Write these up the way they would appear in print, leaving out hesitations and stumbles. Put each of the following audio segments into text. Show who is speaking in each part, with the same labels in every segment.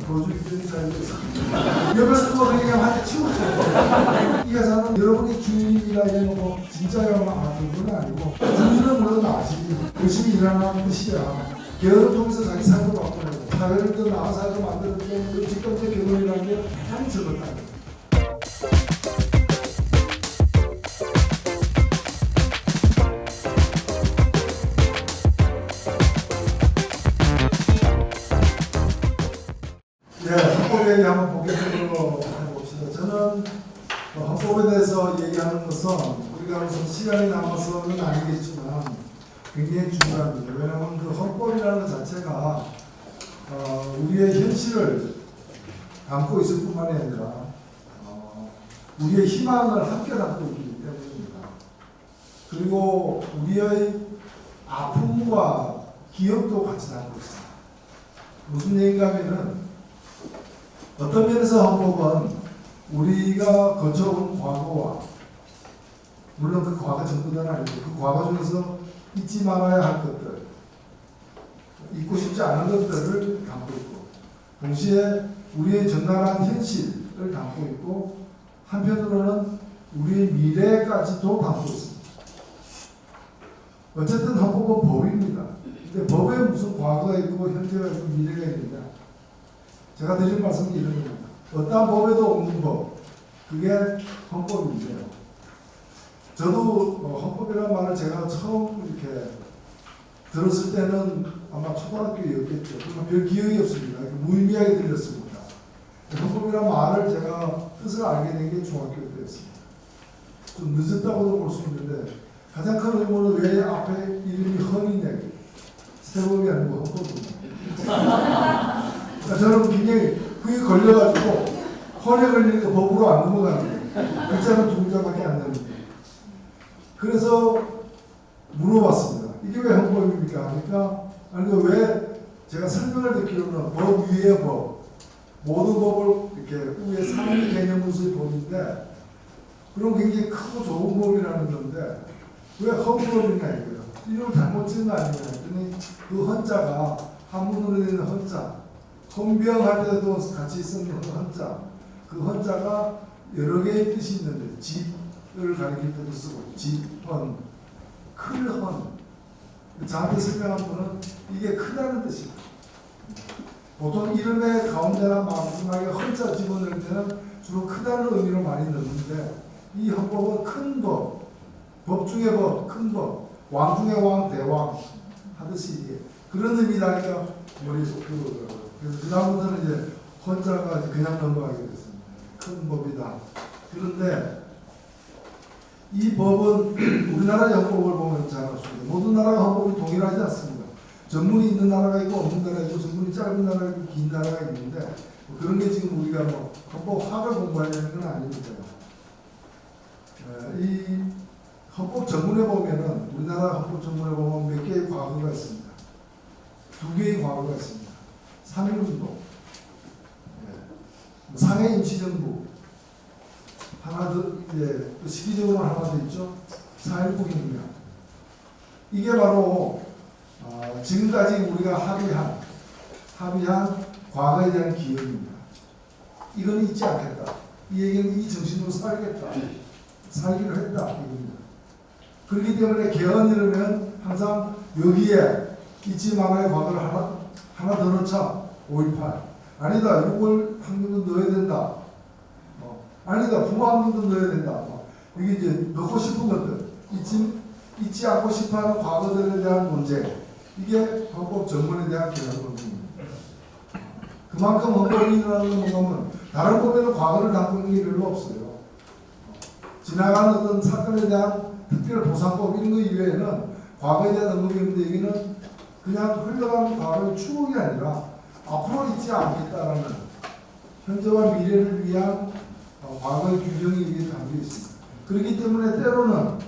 Speaker 1: 거주민들이 살고 있습니다. 옆에서 또 그냥 한테 치우고 이 회사는 여러분이 주인이라 해놓고 진짜야만 아는 건 아니고 주인은 물론 아시지 열심히 일하는 뜻이야. 결혼을 통해서 자기 삶을 바꾸고 사회를 더 나은 사회로 만들었고 지금까지 결혼이라는 게 가장 적었다. 네, 헌법 얘기 한번 본격적으로 해봅시다. 저는 헌법에 대해서 얘기하는 것은 우리가 무슨 시간이 남아서는 아니겠지만 굉장히 중요합니다. 왜냐하면 그 헌법이라는 것 자체가 우리의 현실을 담고 있을 뿐만이 아니라 우리의 희망을 함께 담고 있기 때문입니다. 그리고 우리의 아픔과 기억도 같이 담고 있습니다. 무슨 얘기인가 하면은 어떤 면에서 헌법은 우리가 거쳐온 과거와 물론 그 과거 전부 다는 아니고 그 과거 중에서 잊지 말아야 할 것들, 잊고 싶지 않은 것들을 담고 있고 동시에 우리의 적나라한 현실을 담고 있고 한편으로는 우리의 미래까지도 담고 있습니다. 어쨌든 헌법은 법입니다. 근데 법에 무슨 과거가 있고 현재가 있고 미래가 있느냐? 제가 드린 말씀은 이런 겁니다. 어떤 법에도 없는 법, 그게 헌법인데요. 저도 헌법이라는 말을 제가 처음 이렇게 들었을 때는 아마 초등학교였겠죠. 그러나 별 기억이 없습니다. 무의미하게 들렸습니다. 헌법이라는 말을 제가 뜻을 알게 된 게 중학교 때였습니다. 좀 늦었다고도 볼 수 있는데 가장 큰 의문은 왜 앞에 이름이 헌이냐. 세법이 아니고 헌법입니다. 저는 굉장히 그게 걸려가지고 헌에 걸리니까 법으로 안 넘어가는 거예요. 글자는 두 글자밖에 안 되는데. 그래서 물어봤습니다. 이게 왜 헌법입니까? 하니까 아니 왜 제가 설명을 듣기로는 법 위의 법, 모든 법을 이렇게 위에 상위 개념으로서의 법인데 그럼 굉장히 크고 좋은 법이라는 건데 왜 헌법이냐 이거예요. 이름을 잘못 지은 거 아니냐 했더니 그 헌자가 한문으로 되는 헌자, 헌병할 때도 같이 쓰는 헌자, 그 헌자가 여러 개의 뜻이 있는데 집을 가리킬 때도 쓰고 집헌, 클헌. 저한테 설명한 분은 이게 크다는 뜻입니다. 보통 이름의 가운데나 마지막에 헌자 집어넣을 때는 주로 크다는 의미로 많이 넣는데 이 헌법은 큰 법, 법 중의 법, 큰 법, 왕 중의 왕, 대왕 하듯이 이게 그런 의미라니까 머리에 쏙 들어오더라고요. 그래서 그 다음부터는 이제 헌자가 그냥 넘어가게 됐습니다. 큰 법이다. 그런데 이 법은 우리나라의 헌법을 보면 잘 알습니다. 모든 나라가 헌법이 동일하지 않습니다. 전문이 있는 나라가 있고 없는 나라가 있고 전문이 짧은 나라가 있고 긴 나라가 있는데 그런 게 지금 우리가 헌법학을 공부하려는 건 아닙니다. 이 헌법 전문에 보면은 우리나라 헌법 전문에 보면 몇 개의 과거가 있습니다. 두 개의 과거가 있습니다. 3.1운동, 상해 임시정부, 하나 더 이제 또 시기적으로 하나 더 있죠. 4.19 혁명. 이게 바로 지금까지 우리가 합의한 과거에 대한 기억입니다. 이건 잊지 않겠다. 이 얘기는 이 정신으로 살겠다. 살기로 했다. 이겁니다. 그렇기 때문에 개헌 이러면 항상 여기에 잊지 말아야 과거를 하나 더 넣자. 5.18. 아니다. 6월 항쟁도 넣어야 된다. 아니다. 부모항쟁도 넣어야 된다. 이게 이제 넣고 싶은 것들. 잊지 않고 싶어하는 과거들에 대한 논쟁. 이게 헌법 전문에 대한 개헌 논쟁입니다. 그만큼 헌법이라는 것은 다른 법에는 과거를 담고 있는 게 별로 없어요. 지나간 어떤 사건에 대한 특별 보상법 이런 거 이외에는 과거에 대한 언급이 있는데 여기는 그냥 흘러가는 과거의 추억이 아니라 앞으로 잊지 않겠다라는 현재와 미래를 위한 과거의 규정이 여기에 담겨 있습니다. 그렇기 때문에 때로는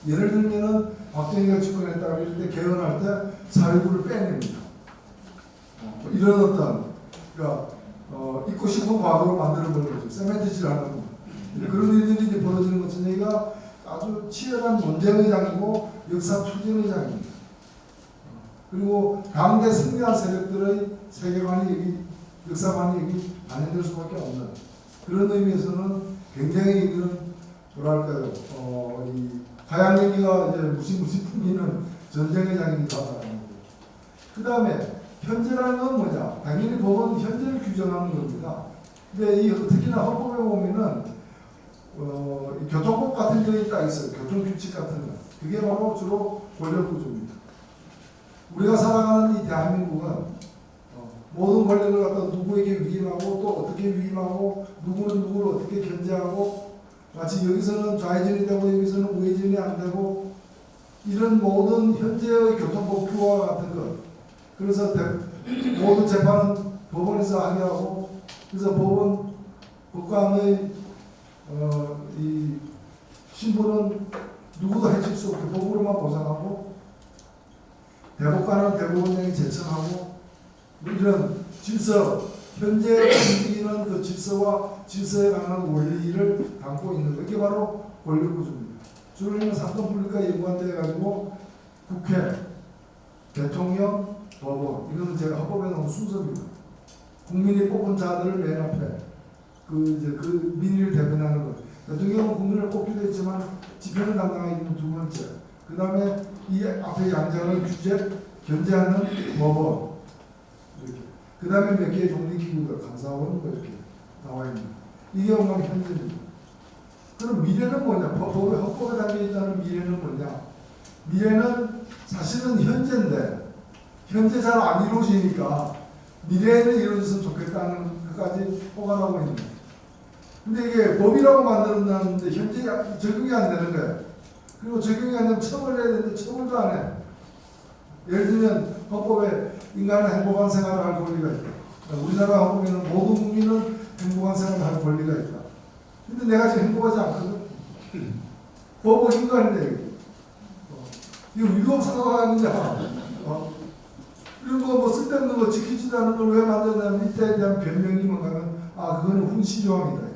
Speaker 1: 예를 들면은 박정희가 집권했다고 할 때 개헌할 때 4.19를 빼냅니다. 이런 어떤 그러니까 잊고 싶은 과거로 만들어버리는 거죠. 세멘트질 하는 거. 그런 일들이 이제 벌어지는 것은 얘가 아주 치열한 논쟁의 장이고 역사 투쟁의 장입니다. 그리고 당대 승리한 세력들의 세계관이 여기 역사만 얘기 안 해낼 수밖에 없는 그런 의미에서는 굉장히 이건 뭐랄까요, 이 가양얘기가 이제 무시 풍기는 전쟁의 장이기도 하다. 그 다음에 현재라는 건 뭐냐? 당연히 법은 현재를 규정하는 겁니다. 근데 이 특히나 헌법에 보면은 이 교통법 같은 것이 딱 있어요. 교통규칙 같은 거. 그게 바로 주로 권력구조입니다. 우리가 살아가는 이 대한민국은 모든 권력을 갖다 누구에게 위임하고 또 어떻게 위임하고 누구는 누구를 어떻게 견제하고 마치 여기서는 좌회전이 되고 여기서는 우회전이 안 되고 이런 모든 현재의 교통법 규와 같은 것. 그래서 모든 재판은 법원에서 하게 하고 그래서 법관의 이 신분은 누구도 해칠 수 없게 법으로만 보장하고 대법관은 대법원장이 제청하고 이런 질서, 현재 움직이는 그 질서와 질서에 관한 원리를 담고 있는 것. 이게 바로 권력구조입니다. 주로 사건 분리가 연관되어 가지고 국회, 대통령, 법원 이거는 제가 헌법에 나온 순서입니다. 국민이 뽑은 자들을 맨 앞에 그 민의를 대변하는 것. 대통령은 국민을 뽑기도 했지만 집행을 담당하기는 두 번째. 그 다음에 이 앞에 양자를 견제하는 법원. 이렇게. 그 다음에 몇 개의 독립기구들, 감사원 이렇게 나와 있는. 이게 뭔가 현재입니다. 그럼 미래는 뭐냐? 헌법에 담겨 있다는 미래는 뭐냐? 미래는 사실은 현재인데 현재 잘 안 이루어지니까 미래에는 이루어졌으면 좋겠다는 것까지 포괄하고 있는 거예요. 근데 이게 법이라고 만들었는데 현재 적용이 안 되는 거예요. 그리고 적용이 안 되면 처벌을 해야 되는데 처벌도 안 해. 예를 들면 헌법에 인간은 행복한 생활을 할 권리가 있다. 우리나라 헌법에는 모든 국민은 행복한 생활을 할 권리가 있다. 근데 내가 지금 행복하지 않거든. 법은 인간인데 이거 위법사고가 아니냐. 이런 거 뭐 쓸데없는 거 지키지도 않은 걸 왜 만들었냐면 이때에 대한 변명이 뭔가면 그거는 훈시조항이다.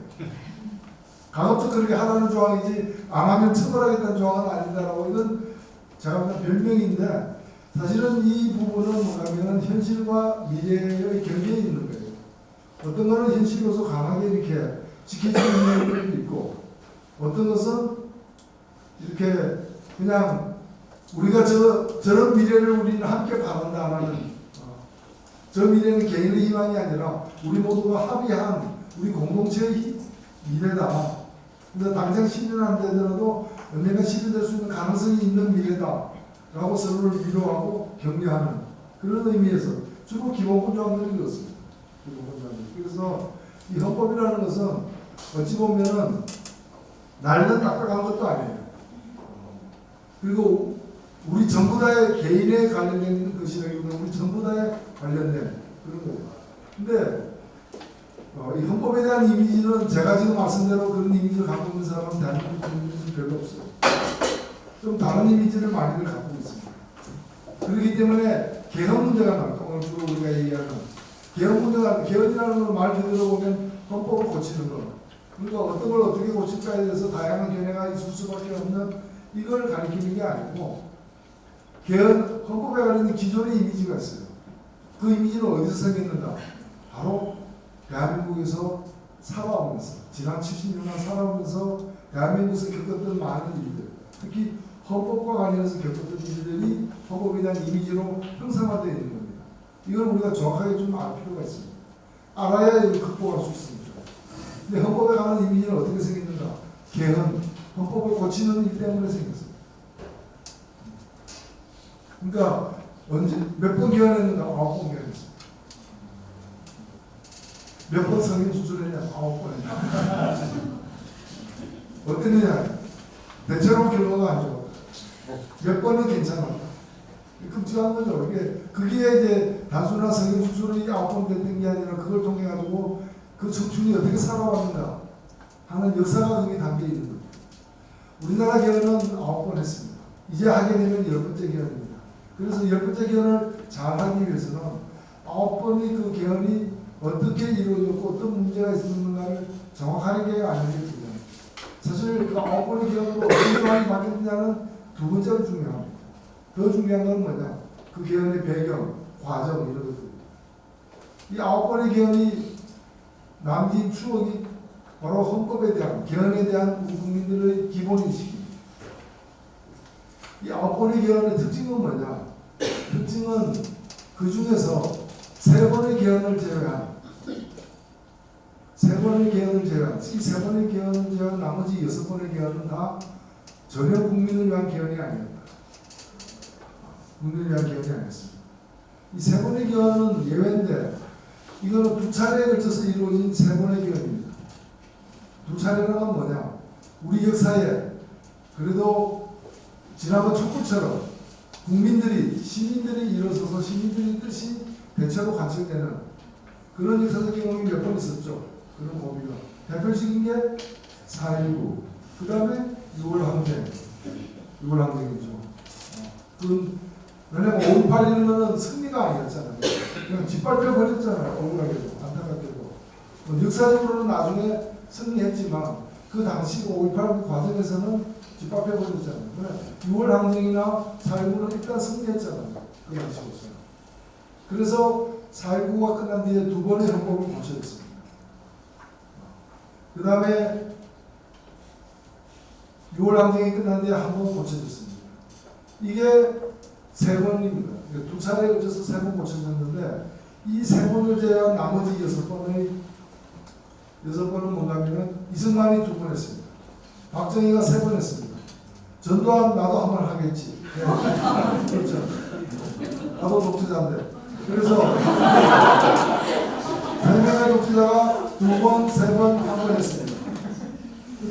Speaker 1: 가급적 그렇게 하라는 조항이지 안 하면 처벌하겠다는 조항은 아니다라고 이건 제가 보는 별명인데 사실은 이 부분은 뭐냐면 현실과 미래의 경계에 있는 거예요. 어떤 거는 현실로서 강하게 이렇게 지켜지는 면도 있고 어떤 것은 이렇게 그냥 우리가 저런 미래를 우리는 함께 바란다는 저 미래는 개인의 희망이 아니라 우리 모두가 합의한 우리 공동체의 미래다. 근데 당장 실현 안 되더라도 언젠가 실현될 수 있는 가능성이 있는 미래다. 라고 서로를 위로하고 격려하는 그런 의미에서 주로 기본권 조항들이 그렇습니다. 그래서 이 헌법이라는 것은 어찌 보면은 날는 딱딱한 것도 아니에요. 그리고 우리 전부 다의 개인에 관련된 것이라기보다 우리 전부 다에 관련된 그런 거예요. 근데 이 헌법에 대한 이미지는 제가 지금 말씀대로 그런 이미지를 갖고 있는 사람은 대한민국 국민은 별로 없어요. 좀 다른 이미지를 많이들 갖고 있습니다. 그렇기 때문에 개헌 문제가 나올까? 오늘 주로 우리가 얘기하는 개헌 문제가 개헌이라는 걸 말 그대로 보면 헌법을 고치는 거. 그러니까 어떤 걸 어떻게 고칠까에 대해서 다양한 견해가 있을 수밖에 없는 이걸 가리키는 게 아니고 개헌 헌법에 관련된 기존의 이미지가 있어요. 그 이미지는 어디서 생겼는가? 바로 대한민국에서 살아오면서 지난 70년간 살아오면서 대한민국에서 겪었던 많은 일들, 특히 헌법과 관련해서 겪었던 일들이 헌법에 대한 이미지로 형상화되어 있는 겁니다. 이걸 우리가 정확하게 좀 알 필요가 있습니다. 알아야 이걸 극복할 수 있습니다. 근데 헌법에 관한 이미지는 어떻게 생겼는가? 개헌, 헌법을 고치는 일 때문에 생겼습니다. 그러니까 언제 몇 번 개헌했는가? 9번 개헌했습니다. 몇 번 성인 수술했냐? 9번 했냐? 어땠느냐? 대체로 결과가 안 좋아. 몇 번은 괜찮았다. 끔찍한 거죠. 그게 이제 단순한 성인 수술이 9번 됐던 게 아니라 그걸 통해 가지고 그 청춘이 어떻게 살아왔는가 하는 역사가 거기에 담겨 있는 겁니다. 우리나라 개헌은 9번 했습니다. 이제 하게 되면 10번째 개헌입니다. 그래서 10번째 개헌을 잘 하기 위해서는 9번의 그 개헌이 어떻게 이루어졌고 어떤 문제가 있었는가를 정확하게 알려야 됩니다. 사실 그 9번의 개헌으로 어떤 조항이 바뀌었느냐는 두 번째로 중요합니다. 더 중요한 건 뭐냐? 그 개헌의 배경, 과정 이런 것들. 이 9번의 개헌이 남긴 추억이 바로 헌법에 대한 개헌에 대한 우리 국민들의 기본인식입니다. 이 9번의 개헌의 특징은 뭐냐? 특징은 그 중에서 3번의 개헌을 제외한 이 3번의 개헌을 제외한 나머지 6번의 개헌은 다 전혀 국민을 위한 개헌이 아니었다. 국민을 위한 개헌이 아니었습니다. 이 3번의 개헌은 예외인데 이거는 2차례에 걸쳐서 이루어진 3번의 개헌입니다. 2차례라는 건 뭐냐? 우리 역사에 그래도 지난번 촛불처럼 시민들이 일어서서 시민들의 뜻이 대체로 관철되는 그런 역사적 경험이 몇 번 있었죠. 그런 고비가. 대표적인 게 4.19, 그 다음에 6월 항쟁이죠. 왜냐면 5.18 이런 거는 승리가 아니었잖아요. 그냥 짓밟혀 버렸잖아요. 억울하게도, 안타깝게도. 역사적으로는 나중에 승리했지만 그 당시 5.18 과정에서는 짓밟혀 버렸잖아요. 6월 항쟁이나 4.19는 일단 승리했잖아요. 그 당시로서는. 그래서 4.19가 끝난 뒤에 2번의 헌법이 고쳐졌습니다. 그 다음에 6월 항쟁이 끝난 뒤에 한 번 고쳐졌습니다. 이게 3번입니다. 2차례에 걸쳐서 3번 고쳐졌는데 이 3번을 제외한 나머지 6번은 뭔가면은 이승만이 2번 했습니다. 박정희가 3번 했습니다. 전두환 나도 한 번 하겠지. 네. 그렇죠. 나도 독재자인데. 그래서 3명의 독재자가 2번, 3번, 한 번 했습니다.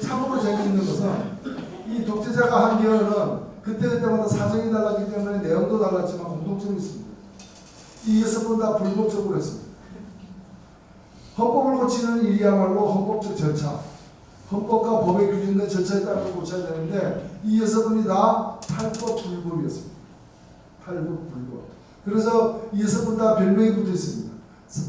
Speaker 1: 참으로 재미있는 것은 이 독재자가 한 개헌은 그때마다 사정이 달랐기 때문에 내용도 달랐지만 공통점이 있습니다. 이 6번 다 불법적으로 했습니다. 헌법을 고치는 일이야말로 헌법적 절차, 헌법과 법에 규정된 절차에 따라 고쳐야 되는데 이 6번이 다 탈법 불법이었습니다. 탈법 불법. 그래서 이 6번 다 별명이 붙어 있습니다.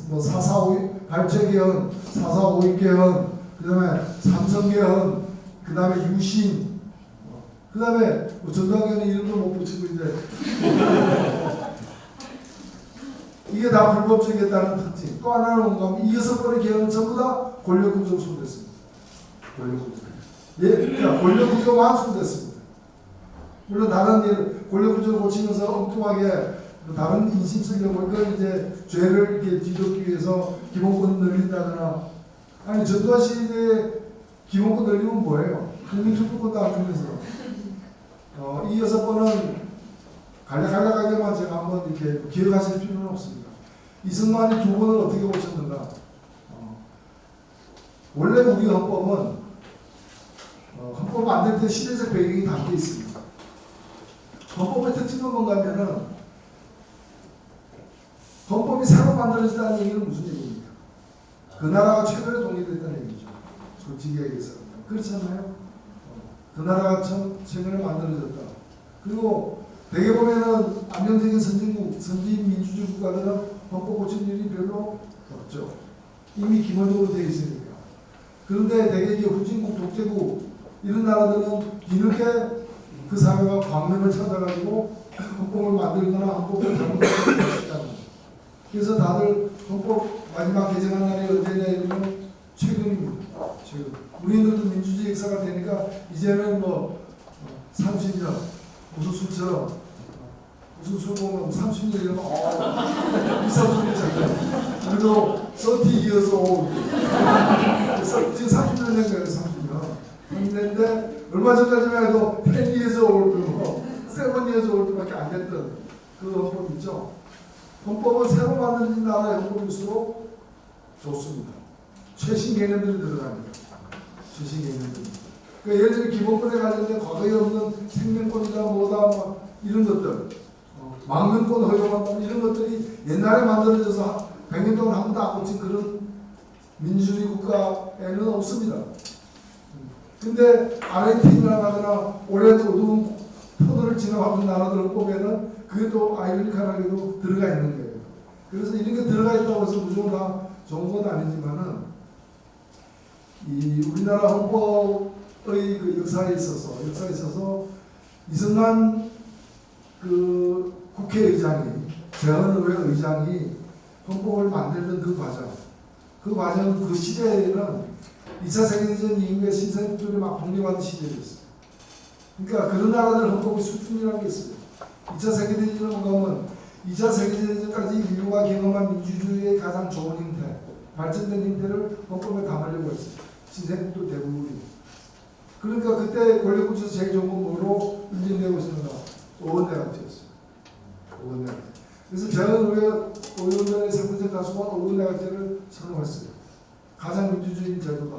Speaker 1: 뭐 4.4.5 발췌개헌, 4.4.5 개헌, 그 다음에 삼성개헌, 그 다음에 유신, 그 다음에 전두환 개헌 이름도 못 붙이고 이제 이게 다 불법적이었다는 특징. 또 하나는 뭔가 이 6번의 개헌은 전부 다 권력구조로 손댔습니다. 권력구조가 완성됐습니다. 물론 다른 일 권력구조를 고치면서 엉뚱하게 다른 인심 쓰려고 그걸 이제 죄를 이렇게 뒤덮기 위해서 기본권을 늘린다거나 아니 전두환 시대에 기본권 늘리면 뭐예요? 국민투표권도 안 주면서 이 6번은 간략하게만 제가 한번 이렇게 기억하실 필요는 없습니다. 이승만이 2번을 어떻게 고쳤는가? 원래 우리 헌법은 헌법 만들 때 시대적 배경이 담겨 있습니다. 헌법의 특징은 뭔가 하면은 헌법이 새로 만들어졌다는 얘기는 무슨 얘기입니까? 그 나라가 최근에 독립했다는 얘기죠. 솔직히 얘기해서. 그렇잖아요. 그 나라가 최근에 만들어졌다. 그리고 대개 보면은 안정적인 선진 민주주의 국가들은 헌법 고칠 일이 별로 없죠. 이미 기본적으로 되어 있으니까. 그런데 대개 후진국, 독재국 이런 나라들은 뒤늦게 그 사회가 광명을 찾아가지고 헌법을 만들거나 헌법을 잘못하는 것이다. 그래서 다들 헌법 마지막 개정한 날이 언제냐 이러면 최근입니다. 최근. 우리들도 민주주의 역사가 되니까 이제는 뭐 30년 무슨 수처럼 무슨 술 보면 30년 이러면 비싼 술이잖아요. 그래도 30 years old. 지금 30년 된 거예요. 30년. 근데 얼마 전까지만 해도 10 years old, 7 years old밖에 안 됐던 그 헌법 있죠. 헌법은 새로 만들어진 나라의 헌법일수록 좋습니다. 최신 개념들이 들어갑니다. 최신 개념들. 그러니까 예를 들어 기본권에 관련된 과거에 없는 생명권이다 뭐다 막 이런 것들, 망명권 허용한다 이런 것들이 옛날에 만들어져서 100년 동안 한 번도 안 고친 그런 민주주의 국가에는 없습니다. 근데 아르헨티나라거나 오랜 어두운 포도를 진압하는 나라들을 보면은 그게 또 아이러니컬하게도 들어가 있는 거예요. 그래서 이런 게 들어가 있다고 해서 무조건 다 좋은 건 아니지만은 이 우리나라 헌법의 그 역사에 있어서 이승만 그 국회의장이 재헌의회 의장이 헌법을 만들던 그 과정, 그 시대에는 2차 세계대전 이후에 신선들이 막 독립하는 시대였어요. 그러니까 그런 나라들 헌법의 수준이라는 게 있어요. 2차 세계대전을 보면 2차 세계대전까지 인류가 경험한 민주주의의 가장 좋은 형태, 발전된 형태를 헌법에 담으려고 했어요. 신생국도 대부분이. 그러니까 그때 권력구조에서 제일 좋은 건 뭐로 인정되고 있었는가? 어원대각제였어요. 어원대각제. 그래서 저는 의원들의 상대적 다수가 어원대각제를 선호했어요. 가장 민주주의인 제도다.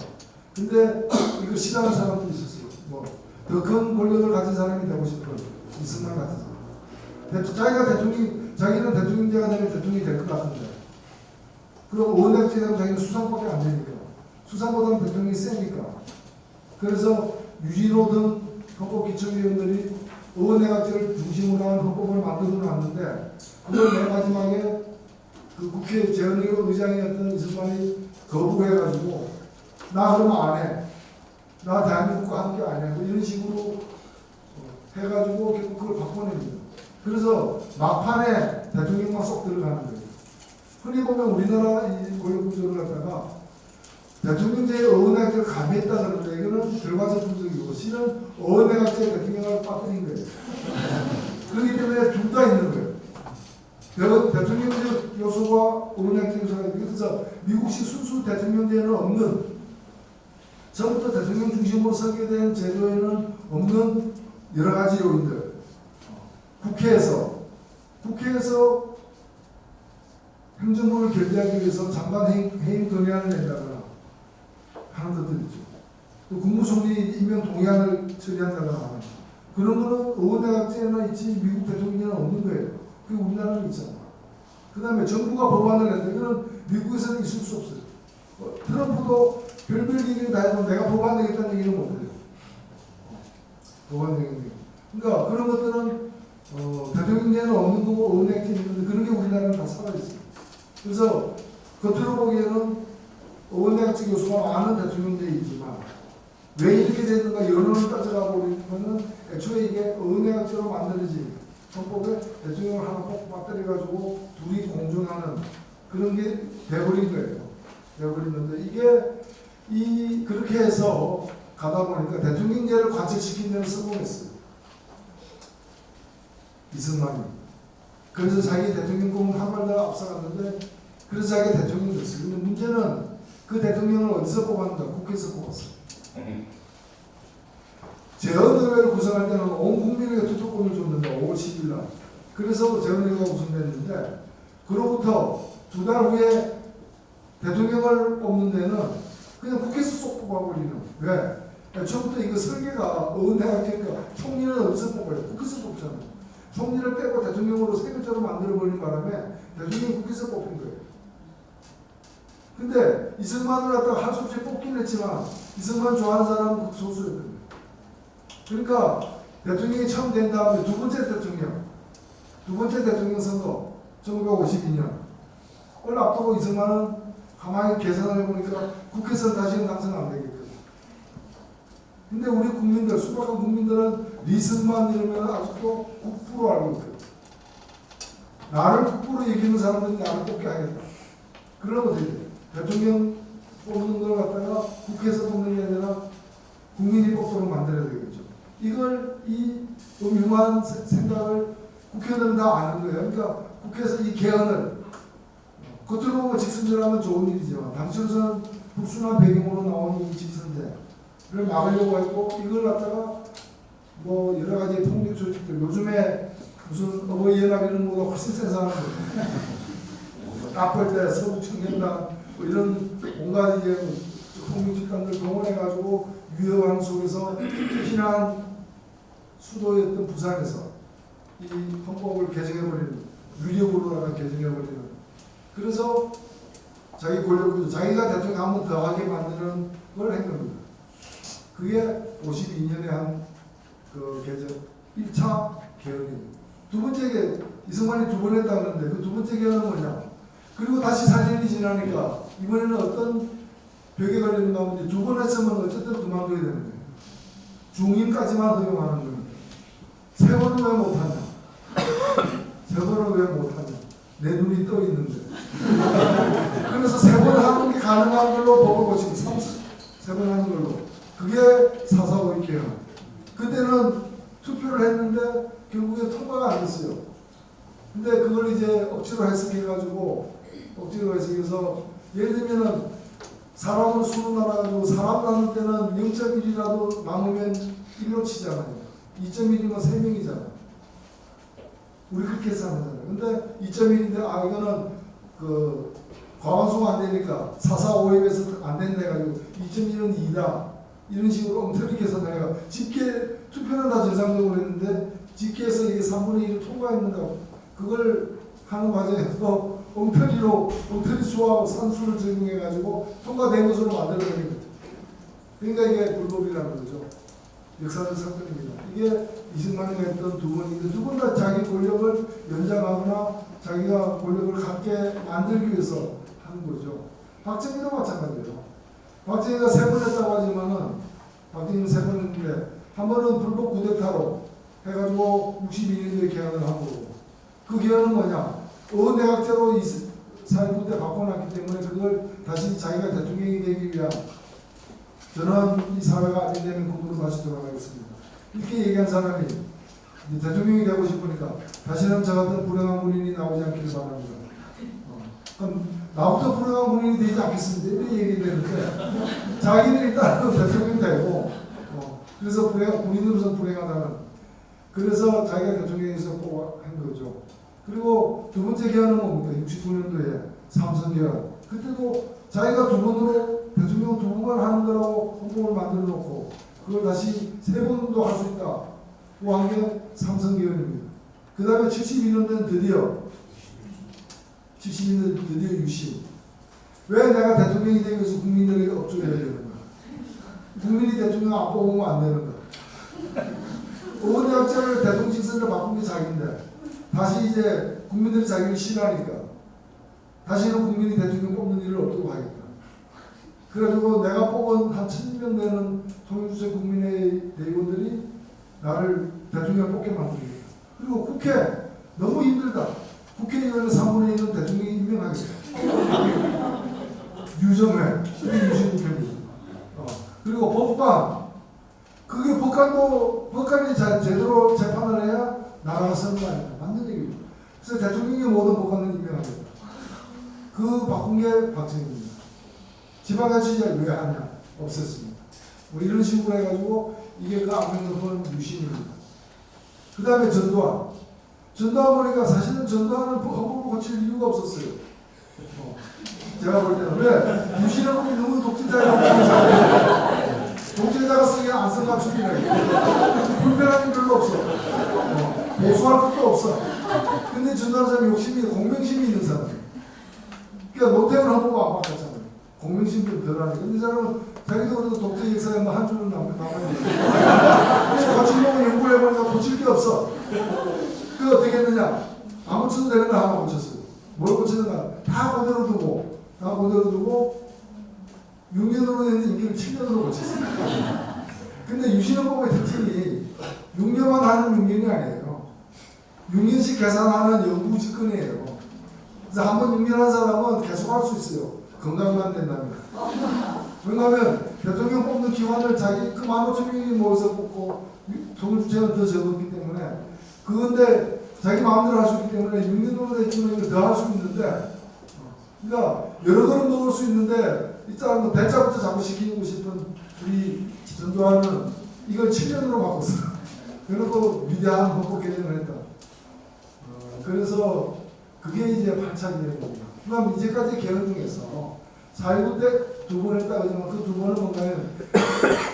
Speaker 1: 근데 이거 싫어하는 사람도 있었어요. 뭐 더 큰 권력을 가진 사람이 되고 싶은 이승만 같은 사람. 자기는 대통령제가 되면 대통령이 될 것 같은데. 그럼 어원대각제 되면 자기는 수상밖에 안 되니까. 수상보다는 대통령이 세니까. 그래서 유진호 등 헌법기초위원들이 어원대각제를 중심으로 한 헌법을 만들어 놨는데 그걸 맨 마지막에 그 국회 재헌의원 의장이었던 이승만이 거부해가지고 나 그러면 안 해. 나 대한민국과 함께 안 해. 뭐 이런 식으로 해가지고 결국 그걸 바꿔냅니다. 그래서 막판에 대통령만 쏙 들어가는 거예요. 흔히 보면 우리나라 이 권력구조를 갖다가 대통령제의 어원대각제를 가미했다 그러는데 이거는 결과적 분석이고 실은 어원대각제 대통령을 빠뜨린 거예요. 그렇기 때문에 둘 다 있는 거예요. 대통령제 요소와 어원대각제 요소가 있는 그래서 미국식 순수 대통령제에는 없는 처음부터 대통령 중심으로 설계된 제도에는 없는 여러 가지 요인들. 국회에서 행정부를 결재하기 위해서 장관 해임 건의안을 낸다거나 하는 것들 있죠. 또 국무총리 임명 동의안을 처리한다거나 하는 그런 거는 어원대각제나 있지 미국 대통령제는 없는 거예요. 그게 우리나라는 있잖아. 그 다음에 정부가 법안을 낸다. 이거는 미국에서는 있을 수 없어요. 트럼프도 별별 얘기를 다 해도 내가 법안 내겠다는 얘기는 못해요. 법안 내겠네. 그러니까 그런 것들은 대통령제는 없는 거고 어원대각제는 있는데 그런 게 우리나라는 다 살아있어요. 그래서 겉으로 보기에는 어원대각제 요소가 많은 대통령제이지만 왜 이렇게 됐는가 여론을 따져가 보면은 애초에 이게 어원대각제로 만들어진 헌법에 대통령을 하나 꼭 빠뜨려가지고 둘이 공존하는 그런 게 돼버린 거예요. 돼버리는데 이게 그렇게 해서 가다 보니까 대통령제를 관철시킨 데는 성공했어요. 이승만이. 그래서 자기 대통령 꿈은 한 발 더 앞서갔는데 그래서 자기가 대통령이 됐어요. 근데 문제는 그 대통령을 어디서 뽑았는가? 국회에서 뽑았어요. 재헌의회를 구성할 때는 온 국민에게 투표권을 줬는데 5월 10일 날. 그래서 재헌의회가 구성됐는데 그로부터 두 달 후에 대통령을 뽑는 데는 그냥 국회에서 쏙 뽑아버리는. 왜? 처음부터 이거 설계가 어원대각제니까 총리는 어디서 뽑아요? 국회에서 뽑잖아요. 총리를 빼고 대통령으로 세 글자로 만들어버린 바람에 대통령이 국회에서 뽑힌 거예요. 근데 이승만을 갖다가 할 수 없이 뽑긴 했지만 이승만 좋아하는 사람은 극소수였거든요. 그러니까 대통령이 처음 된 다음에 두 번째 대통령 선거 1952년 을 앞두고 이승만은 가만히 계산을 해보니까 국회에서 다시는 당선 안 되겠거든요. 근데 우리 국민들, 수박한 국민들은 리승만 이러면 아직도 국부로 알고 있거든요. 나를 국부로 이기는 사람들이 나를 뽑게 하겠다. 그러면 어떻게 돼요? 대통령 뽑는 걸 갖다가 국회에서 뽑는 게 아니라 국민이 뽑도록 만들어야 되겠죠. 이 음흉한 생각을 국회의원들은 다 아는 거예요. 그러니까 국회에서 이 개헌을 겉으로 보면 직선제라면 좋은 일이지만 당시로서는 불순한 배경으로 나온 이 직선제를 막으려고 했고 이걸 갖다가 뭐 여러 가지 폭력 조직들 요즘에 무슨 어버이연합 이런 거보다 훨씬 센 사람들 나쁠 때 서북 청년단 뭐 이런 온갖 이제 폭력 집단들 동원해가지고 위협하는 속에서 피난 수도였던 부산에서 이 헌법을 개정해버리는 유력으로다가 개정해버리는 그래서 자기 권력구조 자기가 대통령 한 번 더 하게 만드는 걸 한 겁니다. 그게 52년에 한 그 개정 1차 개헌이에요. 두 번째 이승만이 두 번 했다 그러는데 그 두 번째 개헌은 뭐냐? 그리고 다시 4년이 지나니까 이번에는 어떤 벽에 걸리는가 하면 두 번 했으면 어쨌든 그만둬야 되는 거예요. 중임까지만 허용하는 거예요. 세 번은 왜 못하냐? 세 번은 왜 못하냐? 내 눈이 떠 있는데. 그래서 3번 하는 게 가능한 걸로 법을 고치고 3번 하는 걸로. 그게 4.4.5 개헌. 그때는 투표를 했는데 결국에 통과가 안 됐어요. 근데 그걸 이제 억지로 해석해가지고 억지로 해석해서 예를 들면은 사람을 수로 나눠가지고 사람 나눌 때는 0.1이라도 남으면 1로 치잖아요. 2.1이면 3명이잖아요. 우리 그렇게 계산하잖아요. 근데 2.1인데 이거는 그 과반수가 안 되니까 4.4.5에서 안 된다 해가지고 2.1은 2다. 이런 식으로 엉터리 계산해가 집계 투표는 다 정상적으로 했는데 집계에서 이게 3분의 1을 통과했는가 그걸 하는 과정에서 엉터리 수하고 산수를 적용해가지고 통과된 것으로 만들어내는 거죠. 그러니까 이게 불법이라는 거죠. 역사적 사건입니다. 이게 이승만이가 했던 두 번인데 두 번 다 자기 권력을 연장하거나 자기가 권력을 갖게 만들기 위해서 하는 거죠. 박정희도 마찬가지예요. 박정희가 3번 했다고 하지만은 박정희는 3번 했는데 한 번은 불법 쿠데타로 해가지고 62년도에 개헌을 한 거고 그 개헌은 뭐냐? 내각제로 4.19 때 바꿔놨기 때문에 그걸 다시 자기가 대통령이 되기 위한 저는 이 사회가 안정되는 국으로 다시 돌아가겠습니다. 이렇게 얘기한 사람이 대통령이 되고 싶으니까 다시는 저 같은 불행한 군인이 나오지 않기를 바랍니다. 그럼 나부터 불행한 군인이 되지 않겠습니다. 이렇게 얘기되는데 자기는 일단 대통령이 되고 그래서 군인으로서 불행하다는 그래서 자기가 대통령에서 꼭 한 거죠. 그리고 두 번째 개헌은 뭡니까? 69년도에 삼선 개헌. 그때도 자기가 두 번으로 대통령 두 번만 하는 거라고 헌법을 만들어 놓고 그걸 다시 3번도 할 수 있다. 그 한 게 삼선 개헌입니다. 그 다음에 72년도는 드디어 유신. 왜 내가 대통령이 되기 위해서 국민들에게 업종해야 되는가? 국민이 대통령 안 뽑으면 안 되는가? 의원대학제를 대통령 직선으로 바꾼 게 자기인데 다시 이제 국민들이 자기를 싫어하니까 다시는 국민이 대통령 뽑는 일을 없도록 하겠다. 그래가지고 내가 뽑은 한 1000명 되는 통일주체 국민의 대의원들이 나를 대통령 뽑게 만들겠다. 그리고 국회 너무 힘들다. 국회의원의 3분의 1은 대통령이 임명하겠다. 유정회, 유신국회입니다. 그리고 법관, 그게 법관이 제대로 재판을 해야 나라가 서는 거 아닙니까? 맞는 얘기입니다. 그래서 대통령이 모든 법관을 임명하겠다. 그 바꾼 게 박정희입니다. 지방자치제를 왜 하냐? 없앴습니다. 뭐 이런 식으로 해가지고 이게 그 안명록은 유신입니다. 그 다음에 전두환. 전두환 보니까 사실은 전두환은 헌법을 고칠 이유가 없었어요. 제가 볼 때는 왜? 유신은 너무 독재자라고 독재자가 쓰기에 안성감 출이라고 불편한 게 별로 없어. 보수할 것도 없어. 근데 전두환 사람이 욕심이 공명심이 있는 사람. 그러니까 노태우는 헌법 안 바꿨잖아요. 공명심도 덜하네. 근데 이 사람은 자기도 그래도 독재 역사에 한 줄은 남아있는데 고치려고 연구를 해보니까 고칠 게 없어. 그 어떻게 했느냐? 아무 쳐도 되는 거 하나 고쳤어요. 뭘 고치는가? 다 그대로 두고 6년으로 되는 임기를 7년으로 고쳤어요. 근데 유신헌법의 특징이 6년만 하는 6년이 아니에요. 6년씩 계산하는 영구 집권이에요. 그래서 한번 6년 한 사람은 계속 할 수 있어요. 건강만 된다면. 왜냐하면 대통령 뽑는 기관을 자기 그 15,000명이 모여서 뽑고 통일주체는 더 적었기 때문에 그건데 자기 마음대로 할 수 있기 때문에 6년으로 되면 더 할 수 있는데 그러니까 여러 걸음 넣을 수 있는데 이 사람은 대자부터 자꾸 시키고 싶은 우리 전두환은 이걸 7년으로 바꿨어요. 그리고 위대한 헌법 개정을 했다. 그래서 그게 이제 8차 개헌입니다. 그럼 이제까지 개헌 중에서 4.19 때 두 번 했다 그러지만 그 두 번은 뭔가요?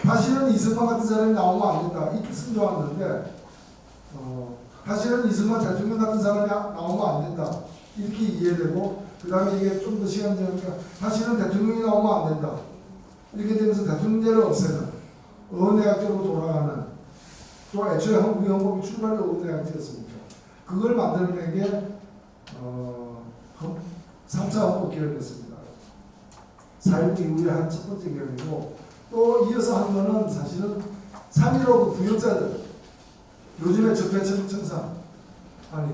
Speaker 1: 다시는 이승만 같은 사람이 나오면 안 된다. 이 뜻은 좋았는데 다시는 이승만 대통령 같은 사람이 나오면 안 된다. 이렇게 이해되고 그 다음에 이게 좀 더 시간 지나니까 다시는 대통령이 나오면 안 된다. 이렇게 되면서 대통령제를 없애는 의원내각제로 돌아가는 또 애초에 우리 헌법이 출발이 의원내각제였습니까? 그걸 만들어낸 게 3차 헌법 개헌이었습니다. 4.19 이후에 한 첫 번째 개헌이고 또 이어서 한 거는 사실은 3.15 부역자들 요즘에 적폐청산 아니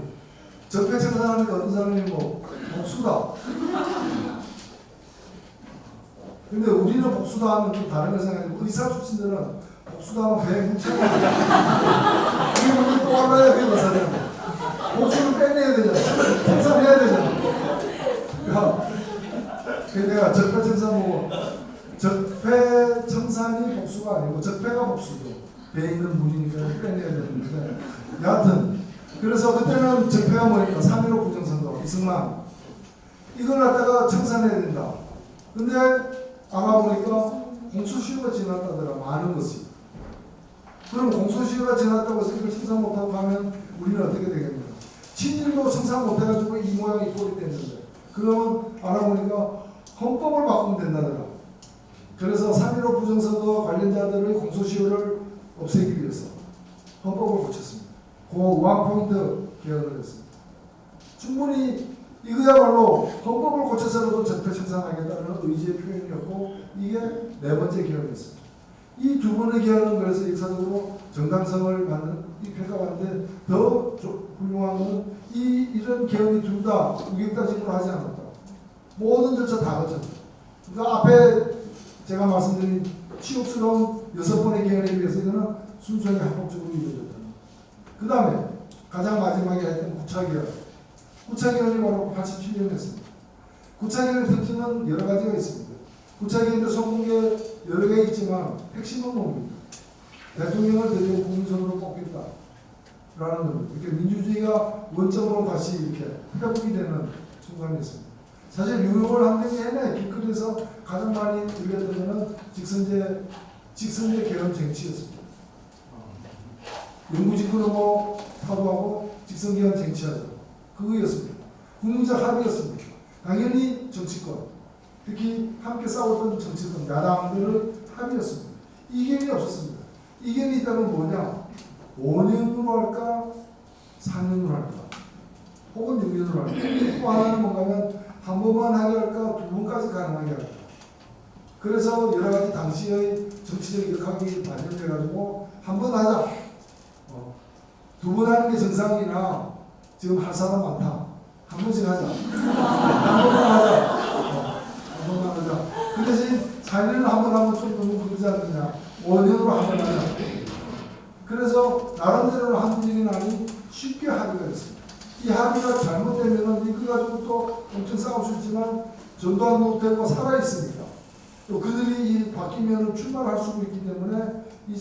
Speaker 1: 적폐 청산하니까 어떤 사람이 뭐 복수다. 근데 우리는 복수다 하면 좀 다른 걸 생각해요. 의사 출신들은 복수다 하면 그냥 뭉쳐요. 그게 먼저 또 올라야 그게 맞아요. 복수를 빼내야 되잖아. 청산해야 되잖아. 그러니까 내가 적폐 청산 보고 적폐 청산이 복수가 아니고 적폐가 복수죠. 배 있는 물이니까 빼내야 되는데 여하튼 그래서 그때는 적폐가 뭐니까 3.15 부정선거 이승만 이걸 갖다가 청산해야 된다. 근데 알아보니까 공소시효가 지났다더라. 많은 것이. 그럼 공소시효가 지났다고 해서 이걸 청산 못하고 가면 우리는 어떻게 되겠냐. 친일도 청산 못해가지고 이 모양이 꼴이 됐는데 그러면 알아보니까 헌법을 바꾸면 된다더라. 그래서 3.15 부정선거 관련자들의 공소시효를 없애기 위해서 헌법을 고쳤습니다. 그 왕포인트 개헌을 했습니다. 충분히 이거야말로 헌법을 고쳐서라도 적폐 청산하겠다는 의지의 표현이었고 이게 네 번째 개헌이었습니다. 이 두 번의 개헌은 그래서 역사적으로 정당성을 받는 이 평가받는데 더 훌륭한 것은 이런 개헌이 둘 다 우격다짐으로 하지 않았다. 모든 절차 다 거쳤다. 그러니까 앞에 제가 말씀드린 치욕스러운 6번의 개헌에 비해서 이거는 순수하게 합법적으로 이루어졌다. 그 다음에 가장 마지막에 했던 구차개헌. 구차개헌이 바로 87년 했습니다. 구차개헌의 특징은 여러 가지가 있습니다. 구차개헌도 성공에 여러 개 있지만 핵심은 뭡니까? 대통령을 드디어 국민선으로 뽑겠다라는 겁니다. 이렇게 민주주의가 원점으로 다시 이렇게 회복이 되는 순간이었습니다. 사실 유럽을 한 게 내내 길거리에서 가장 많이 들려드는 직선제 개헌 정치였습니다. 영구집권을 뭐 타도하고 직선개헌 쟁취하죠. 그거였습니다. 국민적 합의였습니다. 당연히 정치권, 특히 함께 싸웠던 정치권, 야당들의 합의였습니다. 이견이 없었습니다. 이견이 있다면 뭐냐? 5년으로 할까? 4년으로 할까? 혹은 6년으로 할까? 또 하나는 뭔가면 한 번만 하게 할까? 두 번까지 가능하게 할까? 그래서 여러 가지 당시의 정치적 역학이 반영돼가지고 한 번 하자. 두 번 하는 게 정상이나 지금 할 사람 많다. 한 번씩 하자. 한 번만 하자. 한 번만 하자. 그 대신 4년을 한 번 하면 좀 너무 그러지 않느냐. 5년으로 한 번 하자. 그래서 나름대로 한국인이 아니 쉽게 합의가 됐습니다. 이 합의가 잘못되면 이거 가지고 또 엄청 싸울 수 있지만 전두환 노태우가 살아있으니까 또 그들이 바뀌면 출마할 수도 있기 때문에 이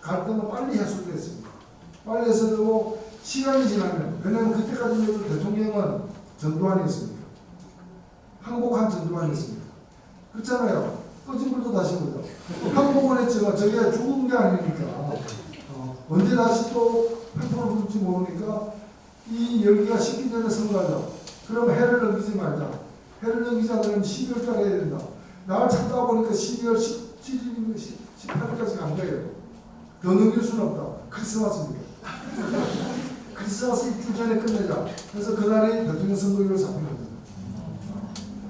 Speaker 1: 갈등은 빨리 해소됐습니다. 빨리 해서도 시간이 지나면 왜냐하면 그때까지는 대통령은 전두환이었습니다. 항복한 전두환이었습니다. 그렇잖아요. 꺼진 불도 다시 보죠. 항복은 했지만 저게 죽은 게 아니니까 언제 다시 또 팽포를 불지 모르니까 이 열기가 식기 전에 선거하자. 그럼 해를 넘기지 말자. 해를 넘기지 않으면 12월 달에 해야 된다. 날 찾다 보니까 12월 17일, 18일까지 간 거예요. 더 넘길 수는 없다. 크리스마스입니다. 크리스마스 일주일 전에 끝내자. 그래서 그날이 대통령 선거일로 잡힌 겁니다.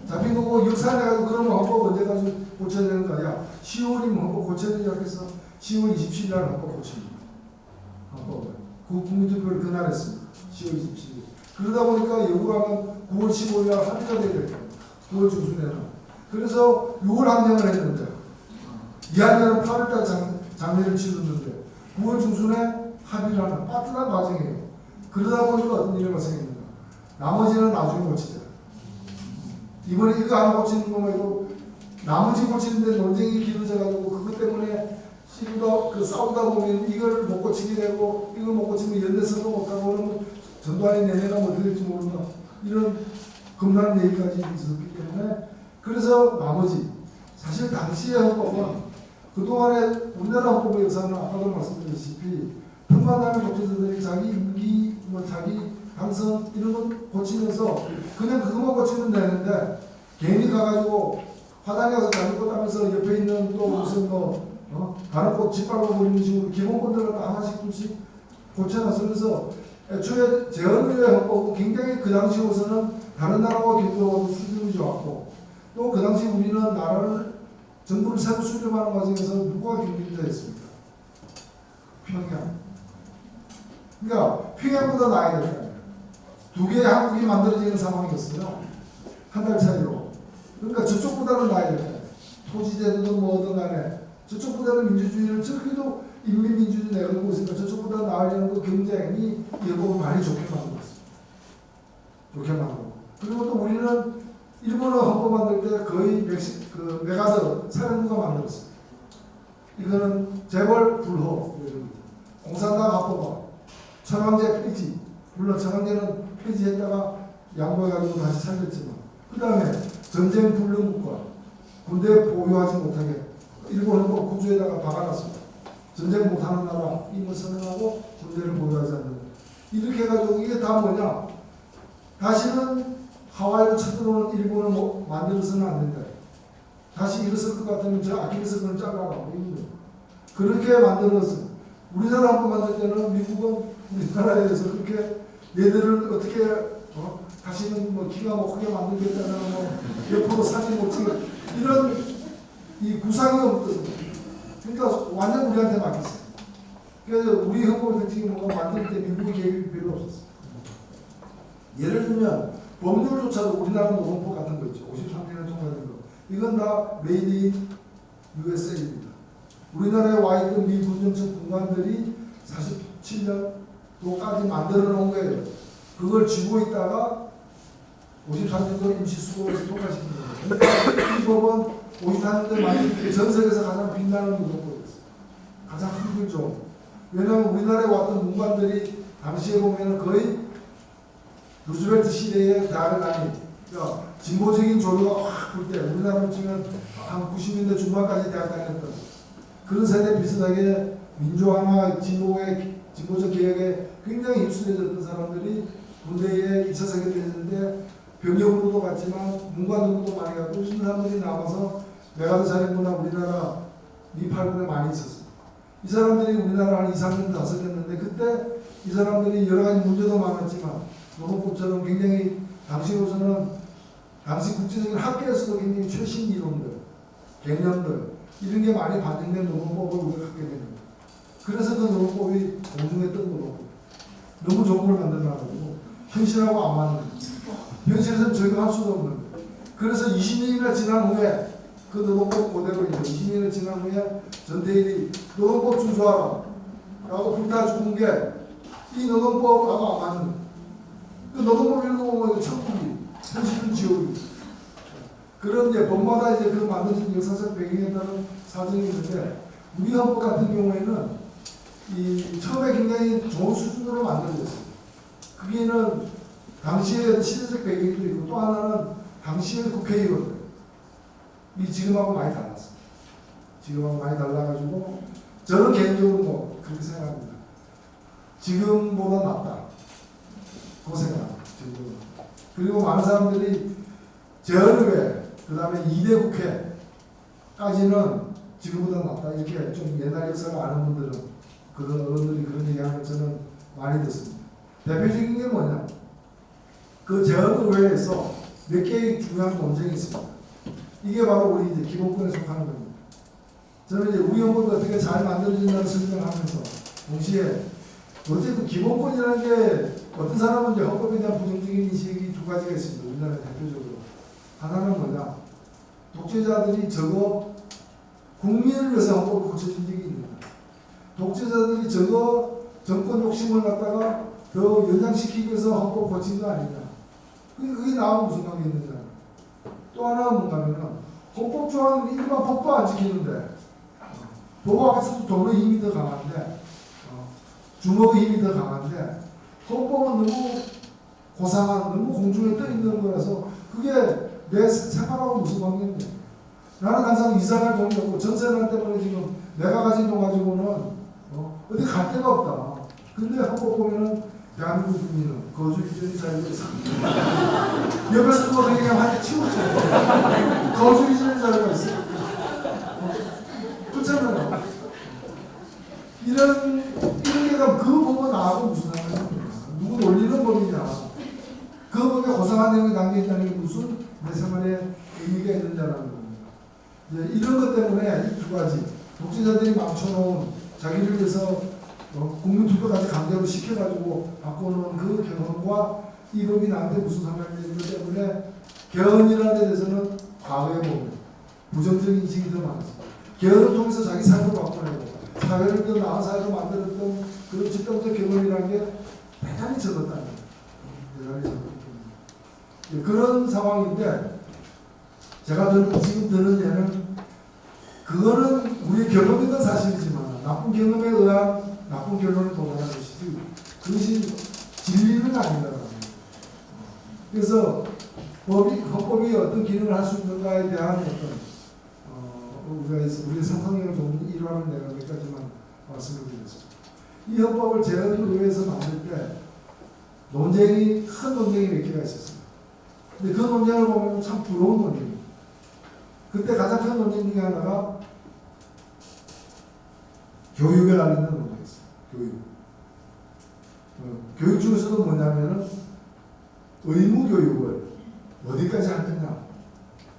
Speaker 1: 잡힌 거고 역사해가지고 그러면 헌법 언제 가지고 고쳐야 되는 거야. 10월이면 헌법 고쳐야 되지 않겠어? 10월 27일 날 헌법 고칩니다. 헌법을. 그 국민투표를 그날 했습니다. 10월 27일. 그러다 보니까 여부하면 9월 15일 날 합의가 돼야 될 겁니다. 9월 중순에는. 그래서 6월 항쟁을 했는데 이 항쟁은 8월달 장례를 치렀는데 9월 중순에 합의를 하는 빠뜨한 과정이에요. 그러다 보니까 어떤 일이 발생했는가. 나머지는 나중에 고치자. 이번에 이거 하나 고치는 거 말고 나머지 고치는데 논쟁이 길어져가지고 그것 때문에 싸우다 보면 이걸 못 고치게 되고 이걸 못 고치면 연대선거 못하고 그러면 전두환이 내내가 어떻게 될지 모른다. 이런 겁나는 얘기까지 있었기 때문에 그래서 나머지 사실 당시의 헌법은 그동안에 우리나라 헌법의 역사는 아까도 말씀드렸다시피 평간당의 독재자들이 자기 임기, 자기 당선 이런 건 고치면서 그냥 그것만 고치면 되는데 괜히 가가지고 화단에 가서 다른 꽃 하면서 옆에 있는 또 무슨 다른 꽃 짓밟아 버리는 식으로 기본권들을 하나씩 둘씩 고쳐놨어. 그래서 애초에 제헌의 헌법은 굉장히 그 당시로서는 다른 나라와 비교하고 수준이 좋았고 또 그 당시 우리는 나라를 정부를 새로 수립하는 과정에서 누가 경쟁자였습니까? 평양. 그러니까 평양보다 나아야 될 거 아니에요. 두 개의 한국이 만들어지는 상황이었어요. 한 달 차이로. 그러니까 저쪽보다는 나아야 돼. 토지제도든 뭐든 간에 저쪽보다는 민주주의를 저기도 인민민주주의 내걸고 있으니까 저쪽보다 나으려는 그 경쟁이 일본을 많이 좋게 만들었어요. 좋게 만들고. 그리고 또 우리는 일본어 헌법 만들 때 거의 메가드 사령부가 만들었어요. 이거는 재벌 불허, 공산당 합법화, 천황제 폐지. 물론 천황제는 폐지했다가 양보해가지고 다시 살렸지만, 그 다음에 전쟁 불능국가, 군대 보유하지 못하게 일본 헌법 구조에다가 박아놨습니다. 전쟁 못하는 나라 임을 선언하고 군대를 보유하지 않는. 이렇게 해가지고 이게 다 뭐냐? 다시는 하와이로 쳐들어오는 일본을 만들어서는 안 된다. 다시 일어설 것 같으면 저 아킬레스건을 잘라라. 그렇게 만들어서 우리나라 한번 만들 때는 미국은 우리나라에 대해서 그렇게 얘들을 어떻게 다시는 뭐 기가 막히게 만들겠다는 뭐 옆으로 사진 못 찍어 이런 이 구상이 없거든요. 그러니까 완전 우리한테 맡겼어요. 그래서 우리 헌법의 특징이 뭔가 만들 때 미국의 개입이 별로 없었어요. 예를 들면 법률조차도 우리나라 노동법 같은 거 있죠. 53년에 통과된 거. 이건 다 메이드 인 USA입니다. 우리나라에 와 있던 미 군정청 군관들이 47년도까지 만들어 놓은 거예요. 그걸 쥐고 있다가 53년도 임시수고에서 통과시킨 거예요. 그러니까 이 법은 53년도에 만들 때 전 세계에서 가장 빛나는 노동법이었어요. 가장 힘들죠. 왜냐하면 우리나라에 왔던 문관들이 당시에 보면 거의 루즈벨트 시대의 대학을 다니, 그러니까 진보적인 조류가 확 불 때, 우리나라로 치면 한 90년대 중반까지 대학 다녔던 그런 세대 비슷하게 민주화나 진보적 개혁에 굉장히 휩쓸려졌던 사람들이 군대에 2차 세계대전 때 병역으로도 갔지만 문관으로도 많이 갔고 이런 사람들이 남아서 메가드 사령부나 우리나라 미8군에 많이 있었어요. 이 사람들이 우리나라 한 2, 3년 다스렸는데 그때 이 사람들이 여러 가지 문제도 많았지만 노동법처럼 굉장히 당시로서는 당시 국제적인 학계에서도 굉장히 최신 이론들, 개념들 이런 게 많이 반영된 노동법을 우리가 갖게 됩니다. 그래서 그 노동법이 공중에 뜬 노동법. 너무 좋은 걸 만들어놔가지고 현실하고 안 맞는 거예요. 현실에서는 저희가 할 수도 없는 거예요. 그래서 20년이나 지난 후에 그 노동법 그대로 이제 20년이 지난 후에 전태일이 노동법 좀 좋아라 라고 불타 죽은 게 이 노동법하고 안 맞는 거예요. 그 노동법 읽어보면 천국이, 현실은 지옥이. 그런 이제 법마다 이제 그 만들어진 역사적 배경에 따른 사정이 있는데 우리 헌법 같은 경우에는 이 처음에 굉장히 좋은 수준으로 만들어졌어요. 그게는 당시의 시대적 배경도 있고 또 하나는 당시의 국회의원들 이 지금하고 많이 달랐어요. 지금하고 많이 달라가지고 저는 개인적으로 뭐 그렇게 생각합니다. 지금보다 낫다. 그 생각. 그리고 많은 사람들이 제헌의회 그 다음에 2대 국회까지는 지금보다 낫다. 이렇게 좀 옛날 역사를 아는 분들은 그런 어른들이 그런 얘기하는 걸 저는 많이 듣습니다. 대표적인 게 뭐냐? 그 제헌의회에서 몇 개의 중요한 논쟁이 있습니다. 이게 바로 우리 이제 기본권에 속하는 겁니다. 저는 이제 우리 헌법이 어떻게 잘 만들어진다는 설명을 하면서 동시에 어쨌든 기본권이라는 게 어떤 사람은 이제 헌법에 대한 부정적인 인식이 두 가지가 있습니다. 우리나라 대표적으로. 하나는 뭐냐? 독재자들이 저거 국민을 위해서 헌법을 고쳐준 적이 있는 거예요. 독재자들이 저거 정권 욕심을 갖다가 더 연장시키기 위해서 헌법 고친 거 아니냐. 그게 나하고 무슨 관계 있느냐. 또 하나는 뭔가면은 헌법 조항은 일반 법도 안 지키는데 법 앞에서도 돈의 힘이 더 강한데 주먹의 힘이 더 강한데 헌법은 너무 고상한 너무 공중에 떠 있는 거라서 그게 내 생활하고 무슨 관계인데 나는 항상 이사갈 돈이 없고 전세난 때문에 지금 내가 가진 돈 가지고는 어디 갈 데가 없다. 근데 헌법 보면은 대한민국 국민은 거주 유전이 자유가 있습니다. 옆에서 누가 그 얘기하면 한테 치우죠. 거주 유전이 자유가 있어. 그렇잖아요. 이런 게가 그 법은 나하고 무슨 상관이야? 누구 놀리는 법이냐? 그 법에 고상한 내용이 담겨 있다는 게 무슨 내 생활에 의미가 있느냐라는 겁니다. 이런 것 때문에 이 두 가지 독재자들이 망쳐놓은 자기를 위해서 국민투표까지 강제로 시켜가지고 바꿔놓은 그 개헌과 이 법이 나한테 무슨 상관이 있기 때문에 개헌이라는 데 대해서는 과거에 보면 부정적인 인식이 더 많았습니다. 개헌을 통해서 자기 삶을 바꿔내고 사회를 더 나은 사회로 만들었던 그런 집단적 개헌이라는 게 대단히 적었다는 거예요. 대단히 적었던 그런 상황인데 제가 지금 드는 예는 그거는 우리의 경험인 건 사실이지만 나쁜 경험에 의한 나쁜 결론을 도달하는 것이지 그것이 진리는 아니다라는 거예요. 그래서 헌법이 어떤 기능을 할 수 있는가에 대한 어떤 우리의 상상력을 돕는 일환을 내가 몇 가지만 말씀을 드렸습니다. 이 헌법을 제헌의회에서 만들 때 논쟁이 큰 논쟁이 몇 개가 있었습니다. 근데 그 논쟁을 보면 참 부러운 논쟁입니다. 그때 가장 큰 논쟁 중에 하나가 교육에 관련된 논쟁이었어요. 교육 중에서도 뭐냐면은 의무교육을 어디까지 할 거냐.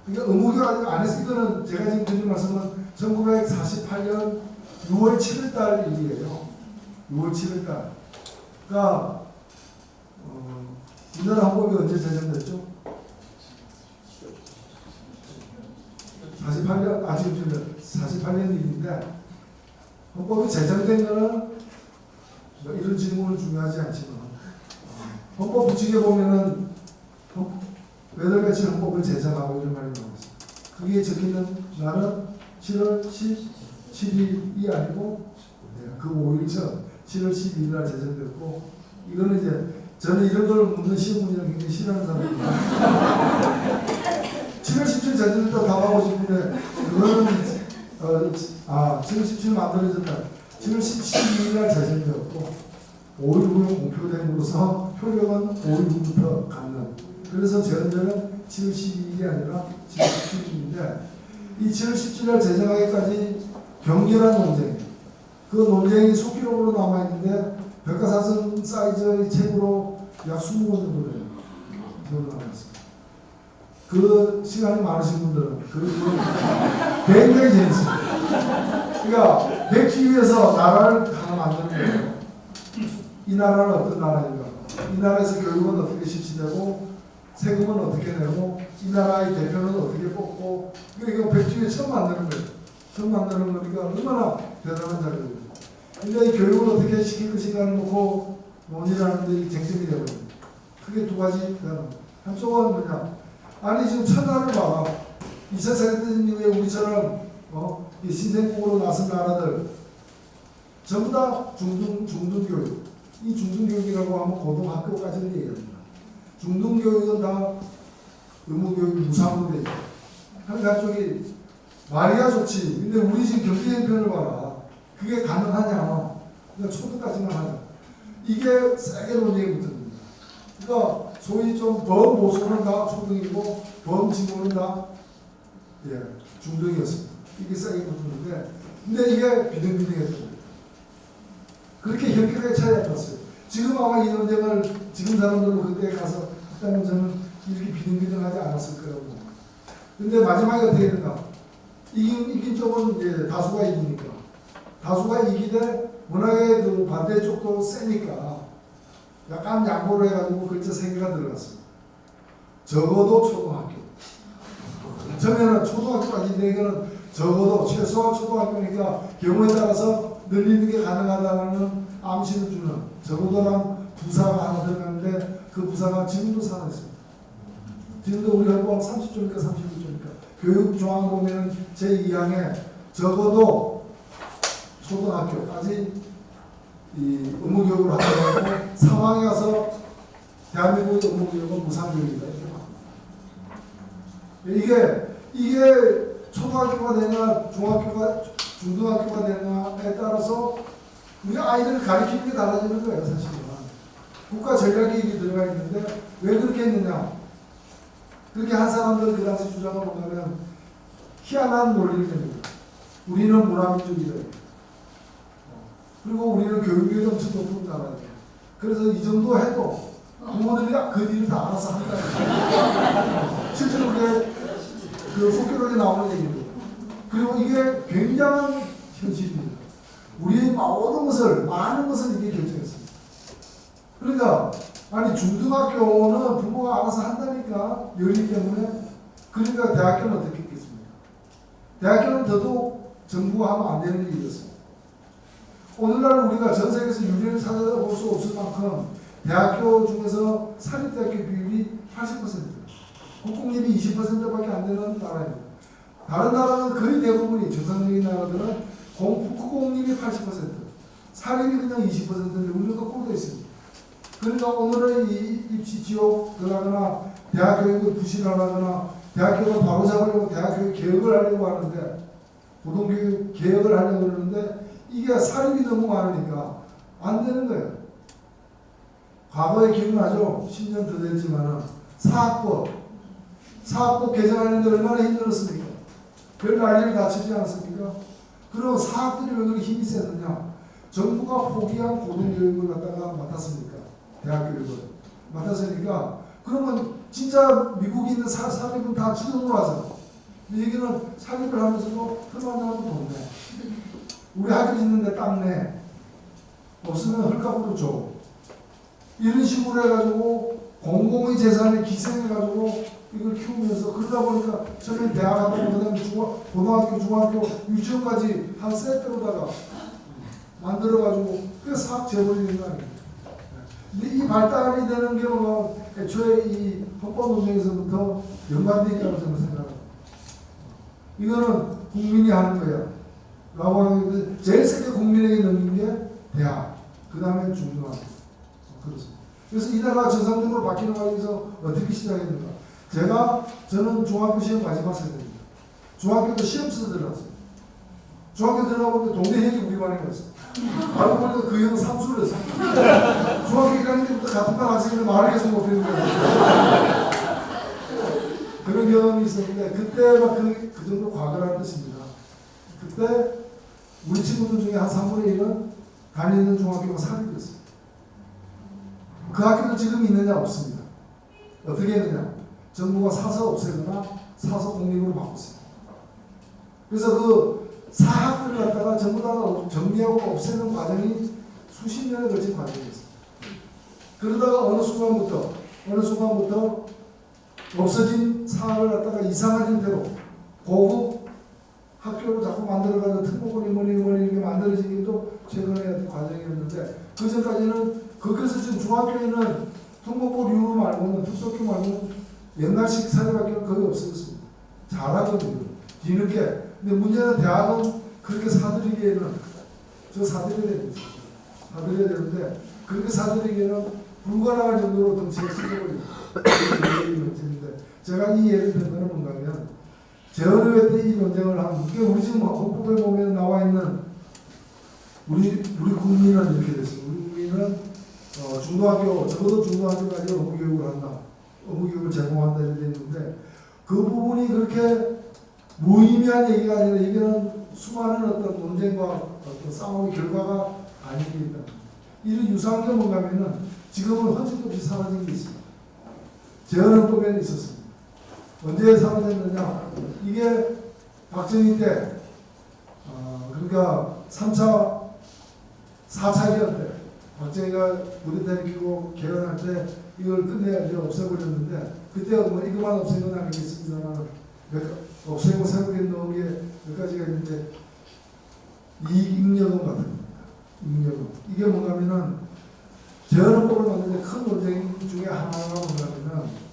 Speaker 1: 그러니까 의무교육 안 했을 때는 제가 지금 드린 말씀은 1948년 6월 7일달 일이에요. 6월 7일달. 그러니까 우리나라 헌법이 언제 제정됐죠? 48년, 지금 48년 일인데 헌법이 제정된 거는 뭐 이런 질문은 중요하지 않지만 헌법 부칙에 보면은 몇월 며칠 헌법을 제정하고 이런 말이 나왔습니다. 그게 적혀있는 날은 7월 17일이 아니고 그 5일 전 7월 12일 날 제정됐고 이거는 이제 저는 이런 걸 묻는 시험 문제를 굉장히 싫어하는 사람입니다. 7월 17일 제정됐다고 답하고 싶은데 그거는 7월 17일 만들어졌다. 7월 12일 날 제정되었고 5일 후에 공표됨으로써 효력은 5일 후부터 갖는. 그래서 제헌제는 7월 12일이 아니라 7월 17일인데 이 7월 17일 날 제정하기까지 격렬한 논쟁. 그 논쟁이 속기록으로 남아있는데 백과사전 사이즈의 책으로 약 20권 정도 돼요. 책으로 남아있습니다. 그 시간이 많으신 분들은 그리고 굉장히 재밌습니다. 그러니까 맺기 위해서 나라를 하나 만드는 거예요. 이 나라는 어떤 나라인가? 이 나라에서 교육은 어떻게 실시되고 세금은 어떻게 내고 이 나라의 대표는 어떻게 뽑고 이거 백주에 처음 만드는 거예요. 처음 만드는 거니까 얼마나 대단한 자료예요. 근데 이 교육을 어떻게 시킬 것인가를 놓고 논의를 하는데 이 쟁점이 되거든요. 크게 두 가지. 한쪽은 뭐냐? 아니 지금 천하를 봐봐. 2차 세계대전 이후에 우리처럼 이 신생국으로 나선 나라들 전부 다 중등교육. 이 중등교육이라고 하면 고등학교까지는 얘기합니다. 중등교육은 다 의무교육 무상으로 돼 있고 한쪽이 말이야 좋지. 근데 우리 지금 경제 형편을 봐라. 그게 가능하냐. 그러니까 초등까지만 하자. 이게 세게 논쟁이 붙습니다. 그러니까 소위 좀 범보수는 다 초등이고 범진보는 다 중등이었습니다. 이게 세게 붙었는데 근데 이게 비등비등했습니다. 그렇게 현격하게 차이 안 났어요. 지금 아마 이 논쟁을 지금 사람들은 그때 가서 했다면 저는 이렇게 비등비등하지 않았을 거라고 봅니다. 근데 마지막에 어떻게 했는가? 이긴 쪽은 이제 다수가 이기니까. 다수가 이기되 워낙에 그 반대쪽도 세니까 약간 양보를 해가지고 글자 3개가 들어갔습니다. 적어도 초등학교. 처음에는 초등학교까지 이거는 적어도 최소한 초등학교니까 경우에 따라서 늘리는 게 가능하다는 암시를 주는 적어도랑 부사가 하나 들어가는데 그 부사가 지금도 살아있습니다. 지금도 우리 헌법 30조니까 31조니까 교육조항 보면 제2항에 적어도 초등학교까지 이 의무교육을 하도록 하고 사망에 가서 대한민국의 의무교육은 무상교육이다. 이게 초등학교가 되냐 중등학교가 되냐에 따라서 우리 아이들을 가르치는 게 달라지는 거예요. 사실은 국가 전략계획이 들어가 있는데 왜 그렇게 했느냐. 그렇게 한 사람들 그 당시 주장을 보면 희한한 논리를 냅니다. 우리는 문화민족이다. 그리고 우리는 교육이 엄청 높은 나라예요. 그래서 이 정도 해도 부모들이 그 일을 다 알아서 한다는 실제로 그게 그 속기록에 나오는 얘기입니다. 그리고 이게 굉장한 현실입니다. 우리의 모든 것을 많은 것을 이게 결정했습니다. 그러니까 아니 중등학교는 부모가 알아서 한다니까 열리 때문에. 그러니까 대학교는 어떻게 했겠습니까? 대학교는 더더욱 정부가 하면 안 되는 일이었습니다. 오늘날 우리가 전 세계에서 유례를 찾아볼 수 없을 만큼 대학교 중에서 사립대학교 비율이 80%, 국공립이 20%밖에 안 되는 나라입니다. 다른 나라는 거의 대부분이 정상적인 나라들은 국공립이 80%, 사립이 그냥 20%인데 우리도 꼴도 있습니다. 그러니까 오늘은 이 입시 지옥 들어가거나 대학 교육을 부실하거나 대학교를 바로잡으려고 대학교육 개혁을 하려고 하는데 고등교육 개혁을 하려고 그러는데 이게 사립이 너무 많으니까 안 되는 거예요. 과거에 기억나죠? 10년 더 됐지만은 사학법 개정하는데 얼마나 힘들었습니까? 별 난리를 다 치지 않았습니까? 그럼 사학들이 왜 그렇게 힘이 셌느냐? 정부가 포기한 고등교육을 갖다가 맡았습니까? 대학교육을 맡았으니까 그러면 진짜 미국에 있는 사립은 다 주동으로 하잖아. 여기는 사립을 하면서도 헐만하고 돈 내. 우리 학교 짓는데 땅 내. 없으면 헐값으로 줘. 이런 식으로 해가지고 공공의 재산에 기생해가지고 이걸 키우면서 그러다 보니까 처음에 대학 하고 그다음에 고등학교, 중학교, 유치원까지 한 세트로다가 만들어가지고 그 싹 재버리는 거 아니에요. 근데 이 발달이 되는 경우가 애초에 이 헌법논쟁에서부터 연관되어 있다고 저는 생각합니다. 이거는 국민이 하는 거야. 라고 하는 게 제일 세게 국민에게 넘긴 게 대학, 그 다음에 중등학교. 그렇습니다. 그래서 이 나라가 정상적으로 바뀌는 과정에서 어떻게 시작했는가. 저는 중학교 시험 마지막 세대입니다. 중학교도 시험서도 들어갔어요. 중학교 들어가보면 동네 형이 우리 반에 갔어요. 알고 보니까 그 형은 삼수를 했어요. 중학교 1학년 때부터 같은 반 학생인데 말을 계속 못하는 거예요. 그런 경험이 있었는데 그때 막 그 정도 과거라는 뜻입니다. 그때 우리 친구들 중에 한 3분의 1은 다니는 중학교가 사립이었어요. 그 학교도 지금 있느냐? 없습니다. 어떻게 했느냐? 정부가 사서 없애거나 사서 공립으로 바꿨어요. 그래서 그 사학들을 갖다가 전부 다 정리하고 없애는 과정이 수십 년에 걸친 과정이었어요. 그러다가 어느 순간부터 없어진 사학을 갖다가 이상한 형태로 고급 학교로 자꾸 만들어가지고 특목고리 뭐니 이렇게 만들어진 게 또 최근에 어떤 과정이었는데 그 전까지는 그래서 지금 중학교에는 특목고류 말고는 특수학교 말고는 옛날식 사립학교는 거의 없어졌습니다. 잘하거든요. 뒤늦게. 근데 문제는 대학은 그렇게 사들이기에는 사들여야 됩니다. 사들여야 되는데 그렇게 사들이기에는 불가능할 정도로 덩치가 커져버리고 문제인데 제가 이 예를 든 거는 뭔가 하면 제어회 때 이 논쟁을 한 게 우리 지금 헌법에 보면 나와 있는 우리 국민은 이렇게 됐어요. 우리 국민은 중고학교 적어도 중고학교까지 의무교육을 한다. 의무교육을 제공한다 이렇게 돼 있는데 그 부분이 그렇게 무의미한 얘기가 아니라 이게는 수많은 어떤 논쟁과 어떤 싸움의 결과가 아닙니다. 이런 유사한 게 뭔가 하면은 지금은 허짓없이 사라진 게 있습니다. 재헌헌법에는 있었습니다. 언제 사라졌느냐? 이게 박정희 때, 그러니까 4차 개헌 때, 박정희가 무대타를 끼고 개헌할 때 이걸 끝내야 이제 없애버렸는데, 그때 뭐 이것만 없앤 건 아니겠습니다만, 없애고 새롭게 넣은 게 몇 가지가 있는데, 이익잉여금 같은 겁니다. 잉여금. 이게 뭔가 하면은, 재헌헌법을 만드는 큰 논쟁 중에 하나가 뭔가 하면은,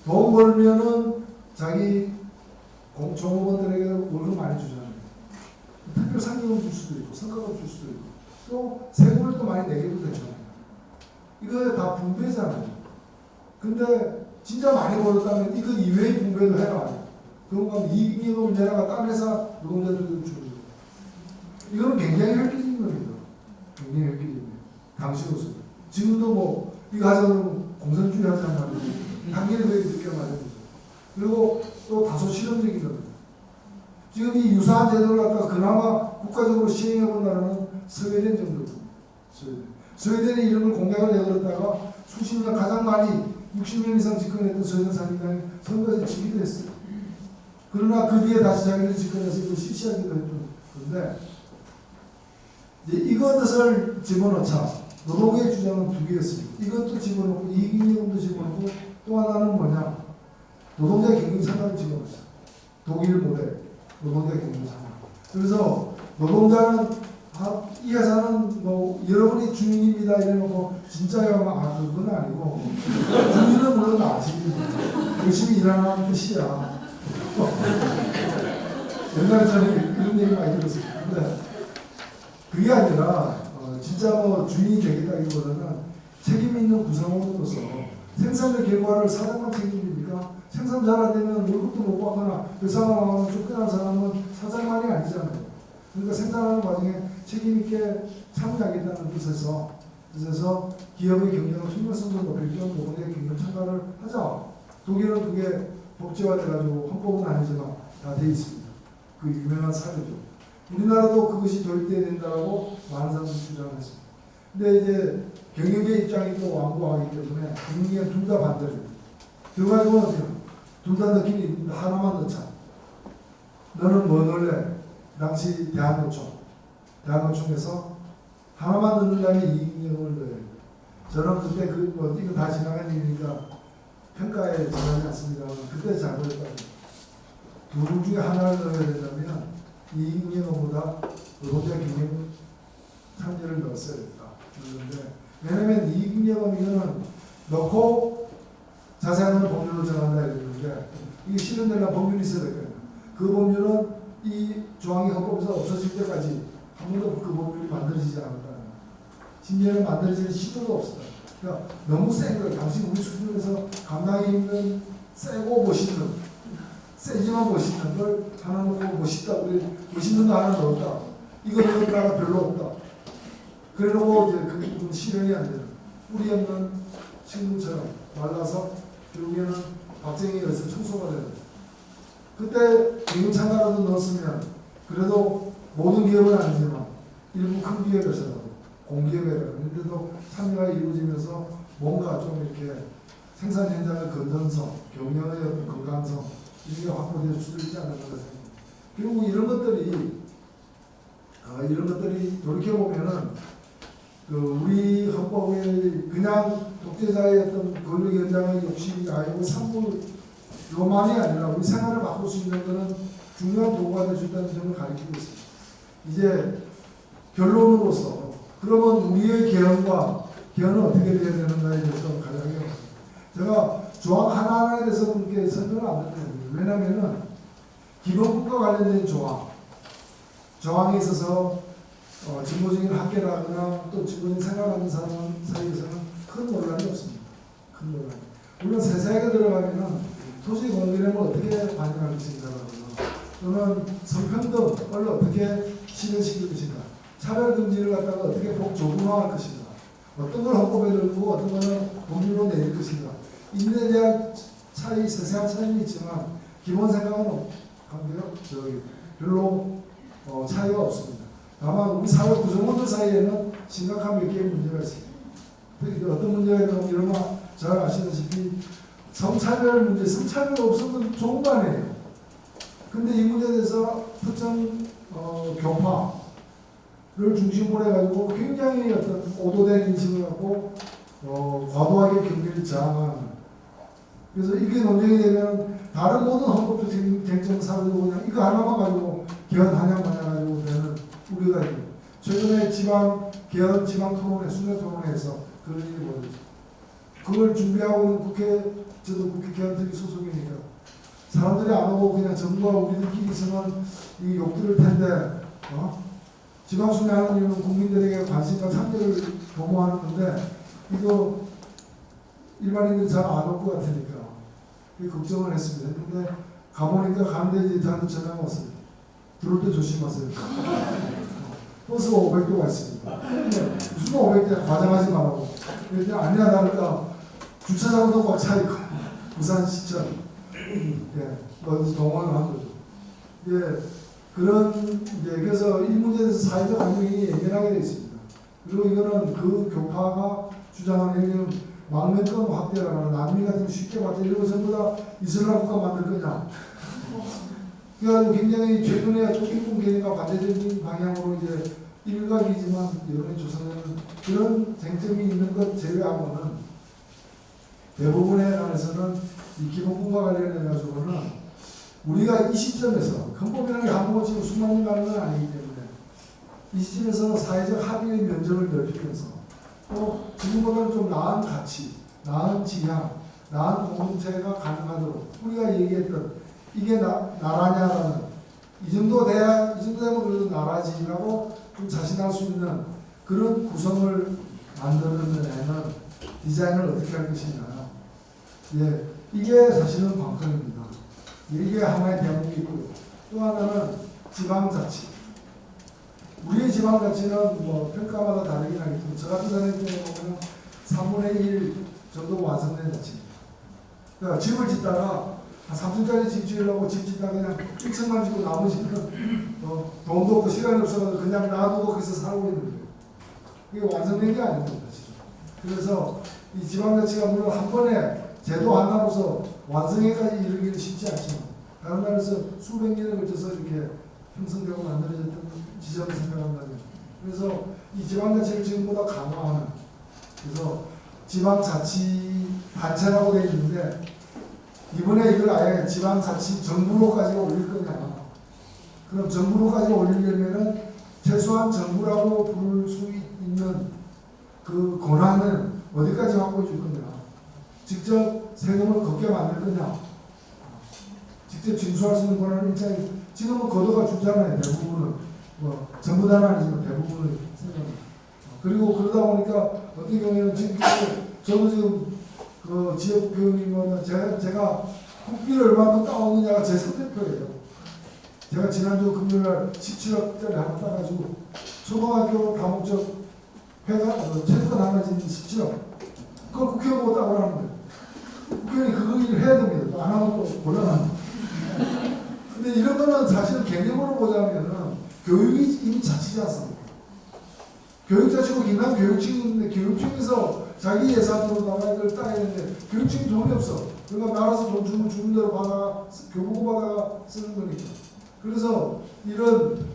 Speaker 1: 돈 벌면은 자기 종업원들에게 월급 많이 주잖아요. 특별 상여금 줄 수도 있고, 성과금 줄 수도 있고, 또 세금을 또 많이 내게도 되잖아요. 이거 다 분배잖아요. 근데 진짜 많이 벌었다면 이거 이외의 분배도 해라. 그러면 이익잉여금을 내다가 딴 회사 노동자들도 주는 거예요. 이거는 굉장히 획기적인 겁니다. 굉장히 획기적입니다. 당시로서. 지금도 뭐 이거 하자면 공산주의 하자는 말이에요. 당연히 그게 느껴 맞는 거죠. 그리고 또 다소 실험적인 겁니다. 지금 이 유사한 제도를 갖다가 그나마 국가적으로 시행해본 나라는 스웨덴 정도입니다. 스웨덴이 이런 걸 공약을 내걸었다가 수십 년 가장 많이 60년 이상 집권했던 스웨덴 산인당이 선거에서 지기도 했어요. 그러나 그 뒤에 다시 자기들 집권해서 이걸 실시하기도 했던 건데 이제 이것을 집어넣자. 노동의 주장은 두 개였습니다. 이것도 집어넣고 이익잉여금도 집어넣고 또 하나는 뭐냐? 노동자 경영상각을 집어넣었어요. 독일 모델 노동자 경영상각. 그래서 노동자는 이 회사는 뭐 여러분이 주인입니다 이래놓고 진짜요? 그건 아니고 주인은 물론 아직입니다. 열심히 일하는 뜻이야. 옛날에 저는 이런 얘기 많이 들었어요. 근데 그게 아니라 진짜 뭐 주인이 되겠다기보다는 책임 있는 구성원으로서 생산의 결과를 사장만 책임집니까? 생산 잘 안 되면 월급도 못 받거나 그 사람하고 쫓겨난 사람은 사장만이 아니잖아요. 그러니까 생산하는 과정에 책임 있게 참여하겠다는 뜻에서 기업의 경영을 투명성을 높일 겸 노동의 경영 참가를 하자. 독일은 그게 법제화돼가지고 헌법은 아니지만 다 돼 있습니다. 그 유명한 사례죠. 우리나라도 그것이 도입돼야 된다고 많은 사람들이 주장을 했습니다. 근데 이제 경영계 입장이 또 완고하기 때문에 경영계는 둘 다 반대를 해요. 그거는 어때요? 둘 다 느낌이 있는데 하나만 넣자. 너는 뭐 넣을래? 당시 대한노총에서 하나만 넣는 다음에 이익잉여금을 넣어요. 저는 그때 이거 다 지나간 일이니까 평가에 지나지 않습니다만 그때 잘못했다고. 둘 중에 하나를 넣어야 된다면 이익잉여금보다 노동자 경영 참여를 넣었어야 됐다. 그런데 왜냐면 이익잉여금 이거는 넣고 자세한 법률로 정한다 이러는데 이게 실현되려면 법률이 있어야 될 거예요. 그 법률은 이 조항이 헌법에서 없어질 때까지 한 번도 그 법률이 만들어지지 않았다는 거예요. 심지어는 만들어지는 시도도 없었다. 그러니까 너무 센 거예요. 당시 우리 수준에서 감당이 힘든 세고 멋있는 세지만 멋있는 걸 하나 놓고 멋있다. 우리 멋있는 거 하나 넣었다. 이거 넣은 나라 별로 없다. 그래놓고 이제 그게 실현이 안 되는 뿌리 없는 식물처럼 말라서 결국에는 박쟁이에서 청소가 되는 그때 경영참가라도 넣었으면 그래도 모든 기업은 아니지만 일부 큰 기업에서라도 공기업에라도 참여가 이루어지면서 뭔가 좀 이렇게 생산 현장의 건전성, 경영의 어떤 건강성 이런 게 확보될 수도 있지 않을까 생각합니다. 그리고 이런 것들이 돌이켜 보면은 우리 헌법에 그냥 독재자의 어떤 권력 현장의 욕심이 아니고 산물로만이 아니라 우리 생활을 바꿀 수 있는 것은 중요한 도구가 될 수 있다는 점을 가리키고 있습니다. 이제 결론으로서 그러면 우리의 개헌은 어떻게 돼야 되는가에 대해서 간략하게 제가 조항 하나하나에 대해서 그렇게 설명을 안 드립니다. 왜냐하면 기본국가 관련된 조항에 있어서 진보적인 학계라거나 또 진보적인 생각하는 사람 사이에서는 큰 논란이 없습니다. 큰 논란. 물론 세세하게 들어가면은 토지 공개념을 어떻게 반영할 것인가라거나 또는 성평등을 어떻게 실현시킬 것인가, 차별금지를 갖다가 어떻게 조분화할 것인가, 어떤 걸 헌법에 넣고 어떤 거는 법률로 내릴 것인가, 인에 대한 차이, 세세한 차이는 있지만 기본 생각은 별로 차이가 없습니다. 다만 우리 사회 구성원들 사이에는 심각한 몇 개의 문제가 있습니다. 특히 어떤 문제가 있냐면 여러분 잘 아시다시피 성차별 문제, 성차별 없으면 좋은 거 아니에요. 근데 이 문제에 대해서 특정 교파를 중심으로 해가지고 굉장히 어떤 오도된 인식을 갖고 과도하게 경계를 저항하는. 그래서 이게 논쟁이 되면 다른 모든 헌법적 쟁점 사례도 그냥 이거 하나만 가지고 개헌 하냐 마냐 가지고 되는 우리가 있고 최근에 개헌 지방 토론회, 순회 토론회에서 그런 일이 벌어졌죠. 그걸 준비하고 있는 저도 국회 개헌특위 소속이니까 사람들이 안 오고 그냥 정부와 우리들끼리 있으면 이 욕 들을 텐데 지방 순회하는 이유는 국민들에게 관심과 참여를 도모하는 건데 이거 일반인들이 잘 안 올 것 같으니까 걱정을 했습니다. 근데 가보니까 가는데 이제 저한테 전화가 왔습니다. 들어올 때 조심하세요. 버스가 500대가 있습니다. 무슨 500대 과장하지 말라고. 그랬더니 아니야 다를까 주차장도 꽉 차 있고 부산시청 어디서 동원을 한 거죠. 그래서 이 문제에 대해서 사회적 감정이 예민하게 되어 있습니다. 그리고 이거는 그 교파가 주장하는 얘기는 망명권 확대라거나 난민 같은 거 쉽게 받자 이런 거 전부 다 이슬람 국가 만들 거냐. 그래가지고 굉장히 최근에 토끼꾼 개념과 반대적인 방향으로 이제 일각이지만 여론조사는 그런 쟁점이 있는 것 제외하고는 대부분에 관해서는 이 기본권과 관련해 가지고는 우리가 이 시점에서 헌법이라는 게 한번 지금 수만 년 가는 건 아니기 때문에 이 시점에서 사회적 합의의 면적을 넓히면서 또 지금보다는 좀 나은 가치, 나은 지향, 나은 공동체가 가능하도록 우리가 얘기했던 이게 나라냐라는 이 정도 되면 그래도 나라지라고 좀 자신할 수 있는 그런 구성을 만드는 데는 디자인을 어떻게 할 것이냐. 예, 이게 사실은 관건입니다. 이게 하나의 대목이 있고요. 또 하나는 지방자치. 우리의 지방자치는 뭐 평가마다 다르긴 하겠지만 저 같은 사람의 경우에 보면 3분의 1 정도 완성된 자치입니다. 그러니까 집을 짓다가 한 3층짜리 집 지으려고 집 짓다가 그냥 1층만 짓고 나머지는 돈도 없고 시간이 없어서 그냥 놔두고 거기서 살고 있는 거예요. 이게 완성된 게 아닙니다. 사실은. 그래서 이 지방자치가 물론 한 번에 제도 하나로서 완성에까지 이르기는 쉽지 않지만 다른 나라에서 수백 년에 걸쳐서 이렇게 형성되고 만들어졌던 지점을 생각한다면 그래서 이 지방자치를 지금보다 강화하는 그래서 지방자치 단체라고 되어 있는데 이번에 이걸 아예 지방자치 정부로까지 올릴 거냐. 그럼 정부로까지 올리려면은 최소한 정부라고 부를 수 있는 그 권한은 어디까지 확보해 줄 거냐. 직접 세금을 걷게 만들 거냐. 직접 징수할 수 있는 권한은 일자리 지금은 거둬가 주잖아요. 대부분은 뭐 전부 다는 아니지만 대부분을 세금. 그리고 그러다 보니까 어떤 경우에는 지금 저도 지금 그 지역 교육이면 제가 국비를 얼마큼 따오느냐가 제 선택표예요. 제가 지난주 금요일날 17억짜리 하나 따가지고 초등학교 다목적 채권 하나 지금 17억. 그걸 국회의원 못 따고 하는 거예요. 국회의원이 그거 일을 해야 됩니다. 또 안 하면 또 곤란합니다. 근데 이런 거는 사실 개념으로 보자면은 교육이 이미 자치지 않습니까? 교육자치고 긴한 교육청이 있는데 교육청에서 자기 예산으로다가 이걸 따야 되는데 교육청이 돈이 없어. 그러니까 알아서 돈 주는 대로 받아 교부고 받아가 쓰는 거니까. 그래서 이런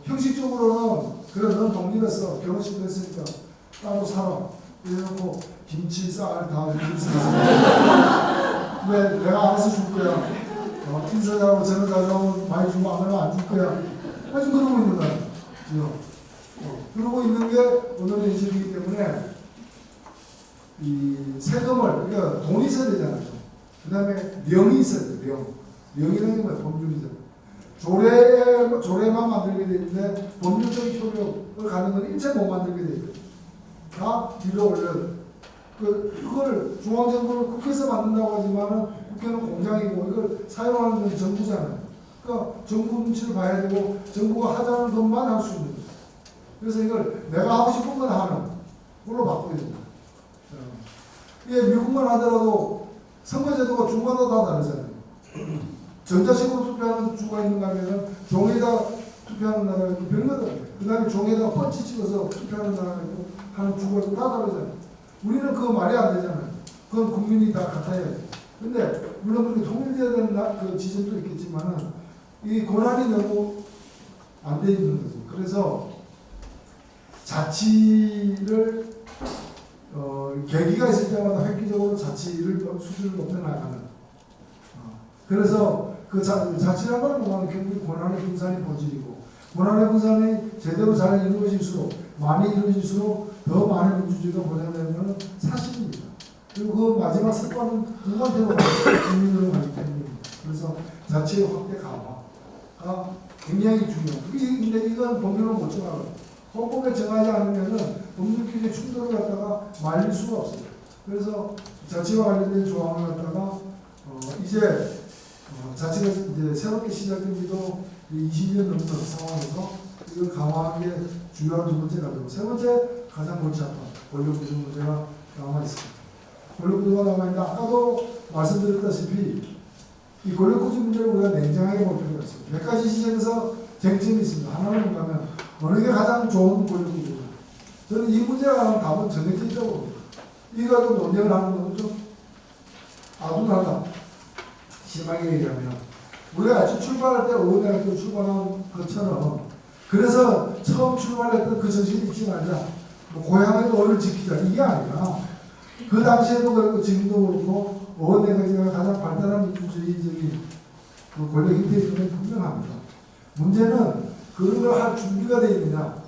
Speaker 1: 형식적으로는 그래 넌 독립했어. 결혼식 했으니까 따로 살아. 이래놓고 김치 쌀 다 왜 내가 알아서 줄 거야. 인사하고 저는 가져오면 많이 주고 안 하면 안 줄 거야. 아주 그러고 있는 거야. 지금. 그러고 있는 게 오늘 현실이기 때문에 이 세금을 그러니까 돈이 있어야 되잖아요. 그 다음에 명이 있어야 돼요. 명이라는 게 뭐야? 법률이잖아요. 조례만 만들게 되는데 법률적 효력을 가는 건 일체 못 만들게 돼요. 다 뒤로 올려. 그걸 중앙정부를 국회에서 만든다고 하지만은 국회는 공장이고 이걸 사용하는 건 정부잖아요. 그러니까 정부 눈치를 봐야 되고 정부가 하자는 것만 할 수 있는 거예요. 그래서 이걸 내가 하고 싶은 건 하는 걸로 바꿔야 됩니다. 이게 미국만 하더라도 선거제도가 주마다 다 다르잖아요. 전자식으로 투표하는 주가 있는가 하면은 종이에다 투표하는 나라가 있고 별마다 그 다음에 종이에다 펀치 찍어서 투표하는 나라가 있고 하는 주가 있고 다 다르잖아요. 우리는 그거 말이 안 되잖아요. 그건 국민이 다 같아야 돼. 근데 물론 그렇게 통일돼야 되는 그 지점도 있겠지만은 이 권한이 너무 안 돼 있는 거죠. 그래서 자치를 계기가 있을 때마다 획기적으로 자치를 수준을 높여나가는. 그래서 그 자치라고 하는 건 결국 권한의 분산이 본질이고 권한의 분산이 제대로 잘 이루어질수록 많이 이루어질수록 더 많은 민주주의가 보장되는 것은 사실입니다. 그리고 그 마지막 성과는 누구한테도 국민으로 가기 때문입니다. 그래서 자치의 확대 강화가 굉장히 중요해요. 근데 이건 법률로 못 정하고 헌법에 정하지 않으면은 법률끼리 충돌을 갖다가 말릴 수가 없어요. 그래서 자치와 관련된 조항을 갖다가 이제 자치가 이제 새롭게 시작된 지도 20년 넘는 상황에서 이걸 강화하는 게 주요한 두 번째 가지고 세 번째 가장 골치 아픈 권력구조 문제가 남아 있습니다. 권력구조가 남아 있는데 아까도 말씀드렸다시피 이 권력구조 문제를 우리가 냉정하게 볼 필요가 있습니다. 몇 가지 시점에서 쟁점이 있습니다. 하나는 뭐냐면 어느 게 가장 좋은 권력구조냐. 저는 이 문제에 관한 답은 정해져 있다고 봅니다. 이 가지고 논쟁을 하는 것은 좀 아둔하다. 심하게 얘기하면 우리가 아침 출발할 때 의원회학교 출발한 것처럼 그래서 처음 출발했던 그 정신이 잊지 말자. 뭐 고향의 어를 지키자. 이게 아니라 그 당시에도 그렇고 지금도 그렇고 어원 네 가지가 가장 발달한 민주주의적인 그 권력 형태임은 분명합니다. 문제는 그런 걸 할 준비가 되어 있느냐.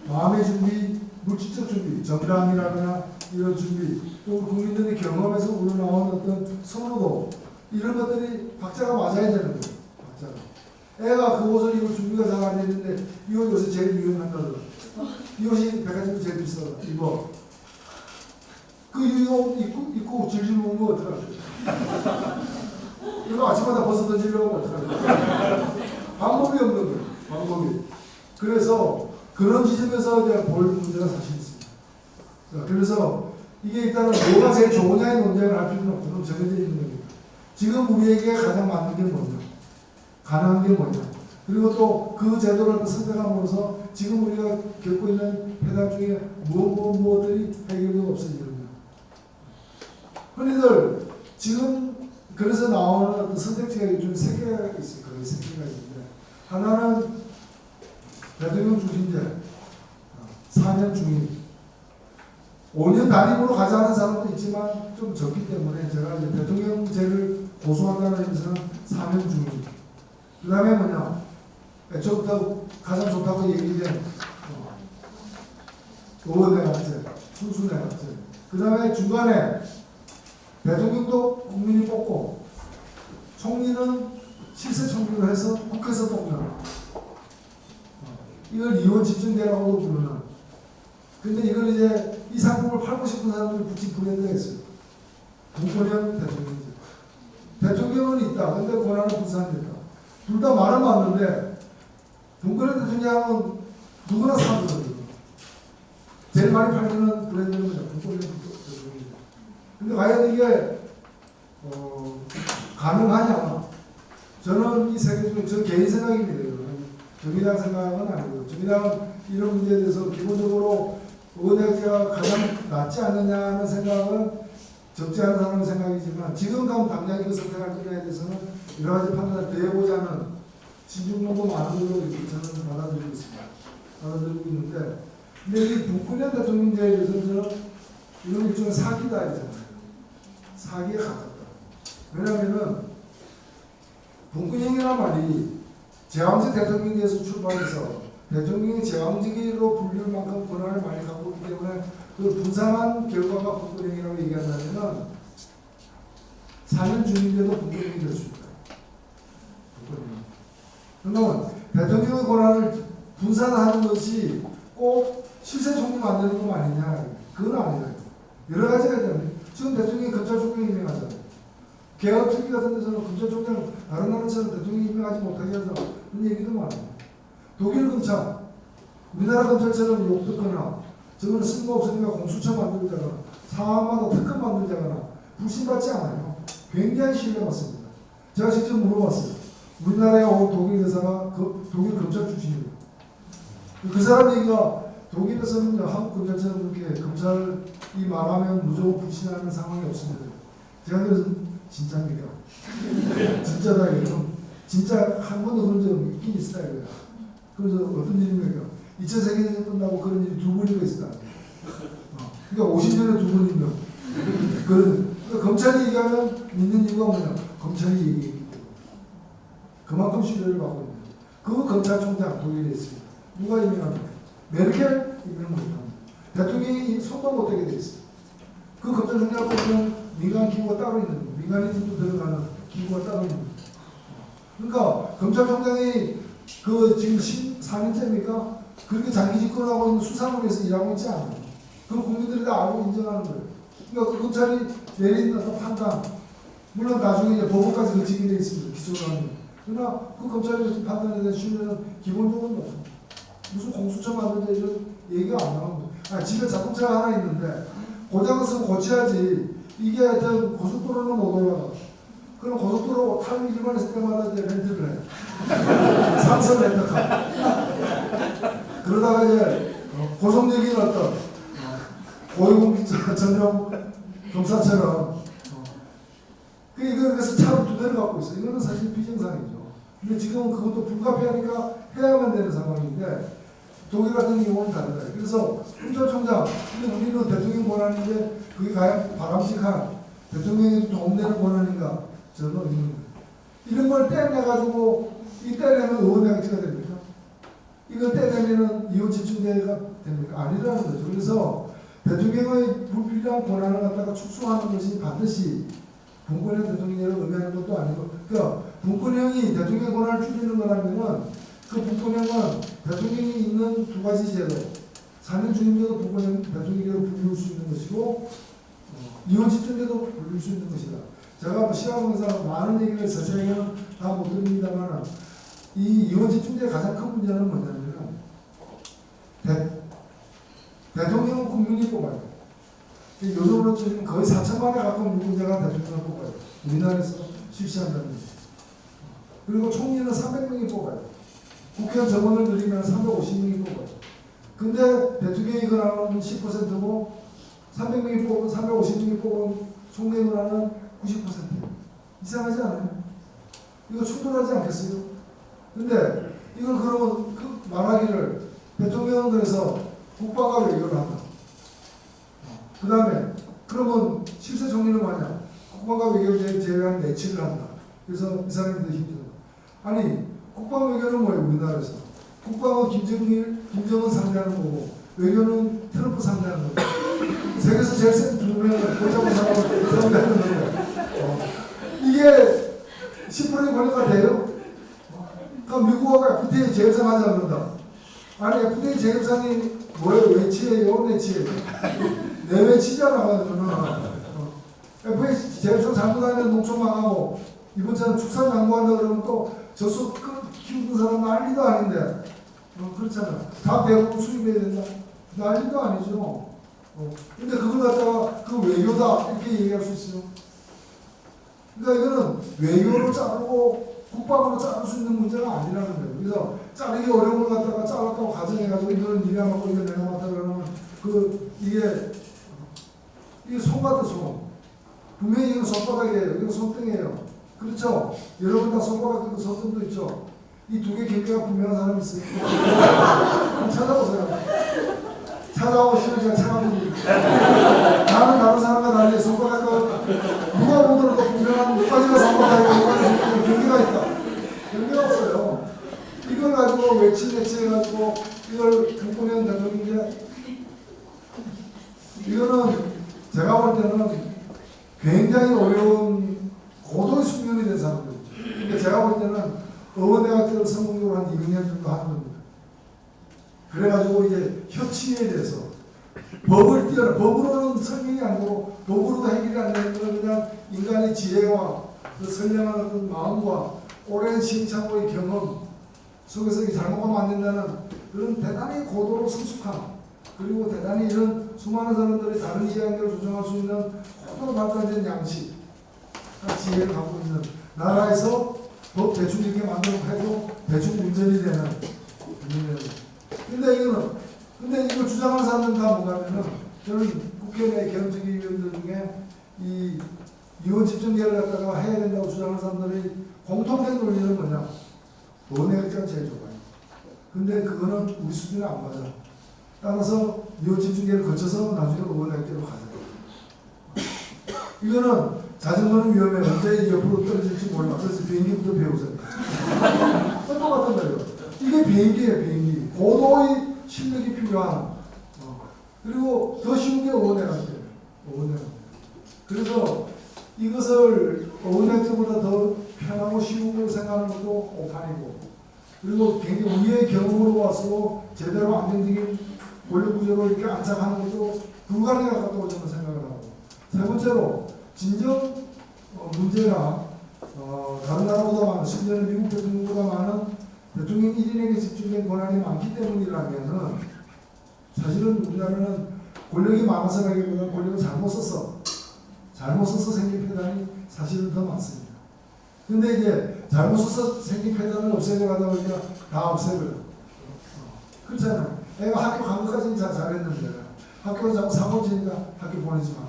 Speaker 1: 마음의 준비, 물질적 준비, 정당이라거나 이런 준비, 또 국민들의 경험에서 우러나온 어떤 선호도 이런 것들이 박자가 맞아야 되는 거예요. 박자가. 애가 그 옷을 입을 준비가 잘 안 되는데 이 옷 요새 제일 유행한다더라. 이 옷이 백화점에서 제일 비싸다. 이거. 그 옷 입고 질질 먹는 거 어떡하지? 이거 아침마다 벗어 던지려고 하면 어떡하지? 방법이 없는 거예요. 방법이. 그래서 그런 지점에서 이제 볼 문제가 사실 있습니다. 자, 그래서 이게 일단은 뭐가 제일 좋으냐의 논쟁을 할 필요는 없고 정해져 있는 겁니다. 지금 우리에게 가장 맞는 게 뭐냐? 가능한 게 뭐냐? 그리고 또 그 제도를 선택함으로써 지금 우리가 겪고 있는 해당 중에 무엇들이 해결되고 없어지느냐? 흔히들 지금 그래서 나오는 어떤 선택지가 요즘 세 개가 있을 거예요. 세 개가 있는데 하나는 대통령 중심제, 4년 중임, 5년 단임으로 가자는 사람도 있지만 좀 적기 때문에 제가 이제 대통령제를 고수한다는 의미에서는 4년 중임. 그 다음에 뭐냐? 애초부터 가장 좋다고 얘기된 의원내각제, 순수내각제. 그 다음에 중간에 대통령도 국민이 뽑고 총리는 실세 총리로 해서 국회에서 뽑는 이걸 이원 집중제라고 부르는. 근데 이걸 이제 이 상품을 팔고 싶은 사람들이 붙인 브랜드가 있어요. 분권형 대통령제. 대통령은 있다. 근데 권한은 분산됐다. 둘 다 말은 맞는데 분권형 대통령은 누구나 사거든요. 제일 많이 팔리는 브랜드는 뭐냐? 분권형 대통령제. 근데 과연 이게 가능하냐? 저는 이 세계 중에 저 개인 생각입니다. 정의당 생각은 아니고요. 정의당은 이런 문제에 대해서 기본적으로 의원내각제가 가장 낫지 않느냐는 생각은 적지 않은 사람의 생각이지만 지금 당장 이거 선택할 거냐에 대해서는 여러 가지 판단을 대해보자는 신중론도 많은 걸로 이렇게 저는 받아들이고 있습니다. 받아들이고 있는데 근데 이 분권형 대통령제에 대해서는 이런 일종의 사기다 이잖아요. 사기에 가깝다. 왜냐하면은 분권형이란 말이 제왕적 대통령제에서 출발해서 대통령이 제왕적으로 불릴 만큼 권한을 많이 갖고 있기 때문에 그 분산한 결과가 분권형이라고 얘기한다면 4년 중인데도 분권형이 될 수 있다. 분권형. 그러면 대통령의 권한을 분산하는 것이 꼭 실세 총리 만드는 것 아니냐? 그건 아니다. 여러 가지가 있잖아요. 지금 대통령이 검찰총장 임명하잖아요. 개헌특위 같은 데서는 검찰총장 다른 나라처럼 대통령이 임명하지 못하게 해서 그런 얘기도 많아요. 독일 검찰, 우리나라 검찰처럼 욕 듣거나 저거는 쓸모없으니까 공수처 만들자거나 사안마다 특검 만들자거나 불신받지 않아요. 굉장히 신뢰받습니다. 제가 직접 물어봤어요. 우리나라에 온 독일 대사가 독일 검찰 출신이에요. 그 사람 얘기가 독일에서는 한국 검찰처럼 그렇게 검찰이 말하면 무조건 불신하는 상황이 없습니다. 제가 그래서 진짜입니까? 진짜다 이거. 진짜 한 번도 그런 적 있긴 있다 이거야. 그래서 어떤 일입니까? 2차 세계대전 끝나고 그런 일이 두 번이나 있었다. 그러니까 50년에 두 번이면 그러니까 검찰이 얘기하면 믿는 이유가 뭐냐? 검찰이 얘기했기 때문에. 그만큼 신뢰를 받고 있는 그 검찰총장 독일에 있습니다. 누가 임명합니까? 메르켈 임명 못합니다. 대통령이 손도 못 대게 돼 있어요. 그 검찰총장 보면 민간 기구가 따로 있는 거예요. 민간인도 들어가는 기구가 따로 있는 거예요. 그러니까 검찰총장이 그 지금 14년째입니까? 그렇게 장기 집권하고 있는 수사국에서 일하고 있지 않아요. 그걸 국민들이 다 알고 인정하는 거예요. 그러니까 그 검찰이 내리는 어떤 판단, 물론 나중에 이제 법원까지 거치게 돼 있습니다. 기소를 하는. 그러나 그 검찰의 판단에 대한 신뢰는 기본적으로 높습니다. 무슨 공수처 만든다 이런 얘기가 안 나오는 거예요. 집에 자동차가 하나 있는데 고장을 쓰면 고쳐야지. 이게 하여튼 고속도로는 못 올라가. 그럼 고속도로 타는 길만 있을 때마다 이제 렌트를 해. 상선 렌터카. 그러다가 이제 고성적인 어떤 고위공직자 전용 검사처럼 그래서 차를 두 대를 갖고 있어요. 이거는 사실 비정상이죠. 근데 지금은 그것도 불가피하니까 해야만 되는 상황인데 독일 같은 경우는 다르다. 그래서 검찰총장, 근데 우리는 대통령 권한인데 그게 과연 바람직한 대통령에게 도움되는 권한인가? 저는 의문이 듭니다. 이런 걸 떼내가지고 이 떼내면 의원내각제가 됩니까? 이거 떼내면 이혼 집중제가 됩니까? 아니라는 거죠. 그래서 대통령의 불필요한 권한을 갖다가 축소하는 것이 반드시 분권형 대통령을 의미하는 것도 아니고, 그러니까 분권형이 대통령 권한을 줄이는 거라면은 그 분권형은 대통령이 있는 두 가지 제도, 4년 중임제도 분권형 대통령제로 불릴 수 있는 것이고, 이혼 집중제도 불릴 수 있는 것이다. 제가 뭐 시간 관계상 많은 얘기를 자세히는 다 못 드립니다만, 이 이혼 집중제의 가장 큰 문제는 뭐냐면, 대통령은 국민이 뽑아요. 요즘으로 지금 거의 4천만에 가까운 유권자가 대통령을 뽑아요. 우리나라에서 실시한다는 거죠. 그리고 총리는 300명이 뽑아요. 국회의원 정원을 늘리면 350명이 뽑아요. 근데 대통령이 권한은 10%고 300명이 뽑은 350명이 뽑은 총리의 권한은 90%예요. 이상하지 않아요? 이거 충돌하지 않겠어요? 근데 이걸 그러면 그 말하기를 대통령은 그래서 국방과 외교를 한다. 그 다음에 그러면 실세 총리는 뭐냐? 국방과 외교를 제외한 내치를 한다. 그래서 이 사람이 더 힘들어. 아니 국방 외교는 뭐예요? 우리나라에서 국방은 김정은 상대하는 거고 외교는 트럼프 상대하는 거고 세계에서 제일 센 두 명을 골잡은 사람을 상대하는 거고 이게 10%의 권리가 돼요? 그럼 미국하고 FTA 재협상하자 그런다. 아니 FTA 재협상이 뭐예요? 외치예요? 내치예요? 내외치잖아. FTA 재협상 잘못하면 농촌 망하고 이번처럼 축산 양보한다 그러면 또 젖소 키우는 사람 난리도 아닌데 그렇잖아. 다 대부분 수입해야 된다. 난리도 아니죠. 근데 그걸 갖다가 그 외교다 이렇게 얘기할 수 있어요. 그러니까 이거는 외교로 자르고 국방으로 자를 수 있는 문제가 아니라는 거예요. 그래서 자르기 어려운 걸 갖다가 잘랐다고 가정해가지고 이거는 네가 맡고 이거 내가 맡아 그러면 이게 손 같아 손. 분명히 이건 손바닥이에요. 이건 손등이에요. 그렇죠? 여러분 다 손바닥도 있고 손등도 있죠? 이 두 개 경계가 분명한 사람이 있어요. 찾아보세요. 찾아오시면 제가 찾아보니까 나는 다른 사람과 달리 손바닥과 누가 보더라도 분명한 누가지가 손바닥이고 누가지가 경계가 있다. 경계가 없어요. 이걸 가지고 외치해가지고 이걸 분권형 대통령인데 이거는 제가 볼 때는 굉장히 어려운 고도의 숙련이 된 사람들이죠. 근데 제가 볼 때는 의원내각제를 성공적으로 한 200년 정도 하는 겁니다. 그래가지고 이제 협치에 대해서 법으로는 설명이 안 되고 법으로도 해결이 안 되는 건 그냥 인간의 지혜와 그 선량한 어떤 마음과 오랜 시행착오의 경험 속에서 이 잘못하면 안 된다는 그런 대단히 고도로 성숙함 그리고 대단히 이런 수많은 사람들이 다른 이해관계를 조정할 수 있는 고도로 발달된 양식 지혜를 갖고 있는 나라에서 법 대충 이렇게 만들고 해도 대충 운전이 되는 근데 이걸 주장하는 사람들은 다 뭔가면은 저는 국회 내 개헌특위위원들 중에 이 이혼 집중제를 갖다가 해야 된다고 주장하는 사람들이 공통된 논리는 뭐냐? 의원내각제가 제일 좋아요. 근데 그거는 우리 수준에 안 맞아. 따라서 이혼 집중제를 거쳐서 나중에 의원내각제로 가자. 이거는 자전거는 위험해. 언제 옆으로 떨어질지 몰라. 그래서 비행기부터 배우세요. 똑같은 거예요. 이게 비행기예요, 비행기. 고도의 실력이 필요한. 그리고 더 쉬운 게 의원내각제예요. 의원내각제. 그래서 이것을 의원내각제보다 더 편하고 쉬운 걸 생각하는 것도 오판이고. 그리고 굉장히 우리의 경험으로 와서 제대로 안정적인 권력구조로 이렇게 안착하는 것도 불가능에 가깝다고 저는 생각을 하고. 세 번째로, 진정 문제가 다른 나라보다 많은, 심지어는 미국 대통령보다 많은 대통령 1인에게 집중된 권한이 많기 때문이라면 사실은 우리나라는 권력이 많아서라기보다는 권력을 잘못 써서 생긴 폐단이 사실은 더 많습니다. 근데 이제 잘못 써서 생긴 폐단을 없애려 하다 보니까 다 없애버려. 그렇잖아요. 애가 학교 간 것까지는 잘했는데 학교를 자꾸 사고 치니까 학교 보내지 마.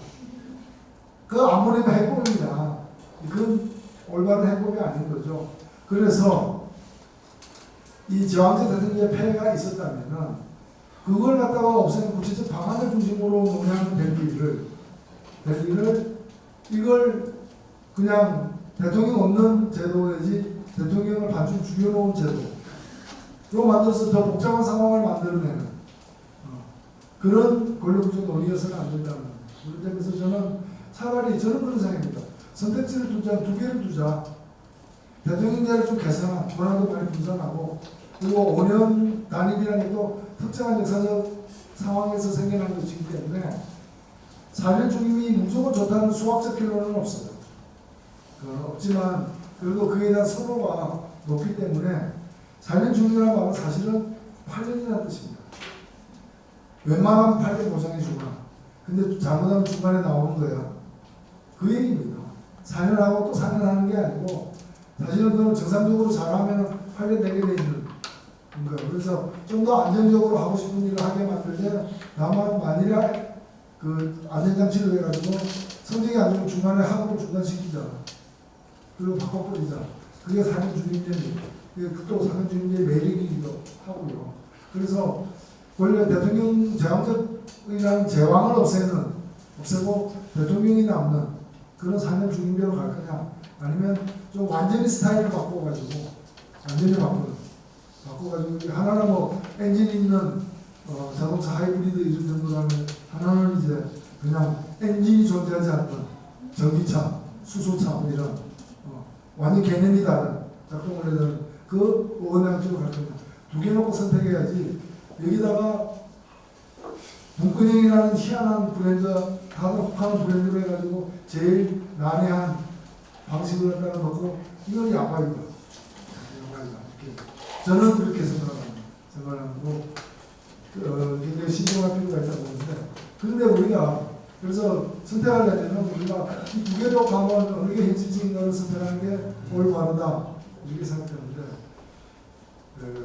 Speaker 1: 그거 안 보내면 해법입니다. 그건 올바른 해법이 아닌 거죠. 그래서 이 제왕제 대통령의 폐해가 있었다면은 그걸 갖다가 없애는 구체적 방안을 중심으로 논의하면 될 일을 이걸 그냥 대통령 없는 제도 내지 대통령을 반쯤 죽여놓은 제도로 만들어서 더 복잡한 상황을 만들어내는 그런 권력구조 논의여서는 안 된다는 그런 점에서 저는 차라리 저는 그런 생각입니다. 선택지를 두자, 두 개를 두자. 대통령제를 좀 개선한 권한도 많이 분산하고 그리고 5년 단임이라는 것도 특정한 역사적 상황에서 생겨난 것이기 때문에 4년 중임이 무조건 좋다는 수학적 결론은 없어요. 없지만 그래도 그에 대한 선호가 높기 때문에 4년 중임이라는 말은 사실은 8년이라는 뜻입니다. 웬만하면 8년 보장해 주거나 근데 잘못하면 중간에 나오는 거야. 그 얘기입니다. 4년 하고 또 4년 하는 게 아니고 사실은 그건 정상적으로 잘하면 8년 되게 돼 있는 거예요. 그래서 좀 더 안정적으로 하고 싶은 일을 하게 만들면 다만 만일에 그 안전장치를 해가지고 성적이 안 좋으면 중간에 학업을 중단시키자. 그리고 바꿔버리자. 그게 4년 중임제입니다. 그게 또 4년 중임제의 매력이기도 하고요. 그래서 원래 대통령 제왕적이라는 제왕을 없애고 대통령이 남는 그런 4년 중임제로 갈 거냐 아니면 좀 완전히 스타일을 바꿔가지고 완전히 바꿔가지고 하나는 뭐 엔진 있는 자동차 하이브리드 이런 정도로 하면 하나는 이제 그냥 엔진이 존재하지 않는 전기차, 수소차 뭐 이런 완전 개념이 다른 작동을 해야 되는 그 원양쪽으로 갈 겁니다. 두 개 놓고 선택해야지 여기다가 문근영이라는 희한한 브랜드 다들 혹하는 브랜드로 해가지고 제일 난해한 방식을 갖다가 넣고 이건 야바이다. 저는 그렇게 생각하고 굉장히 신중할 필요가 있다고 보는데 그런데 우리가 그래서 선택하려면 우리가 이 두 개로 가면 어느 게 현실적인가를 선택하는 게 올바르다 이렇게 생각하는데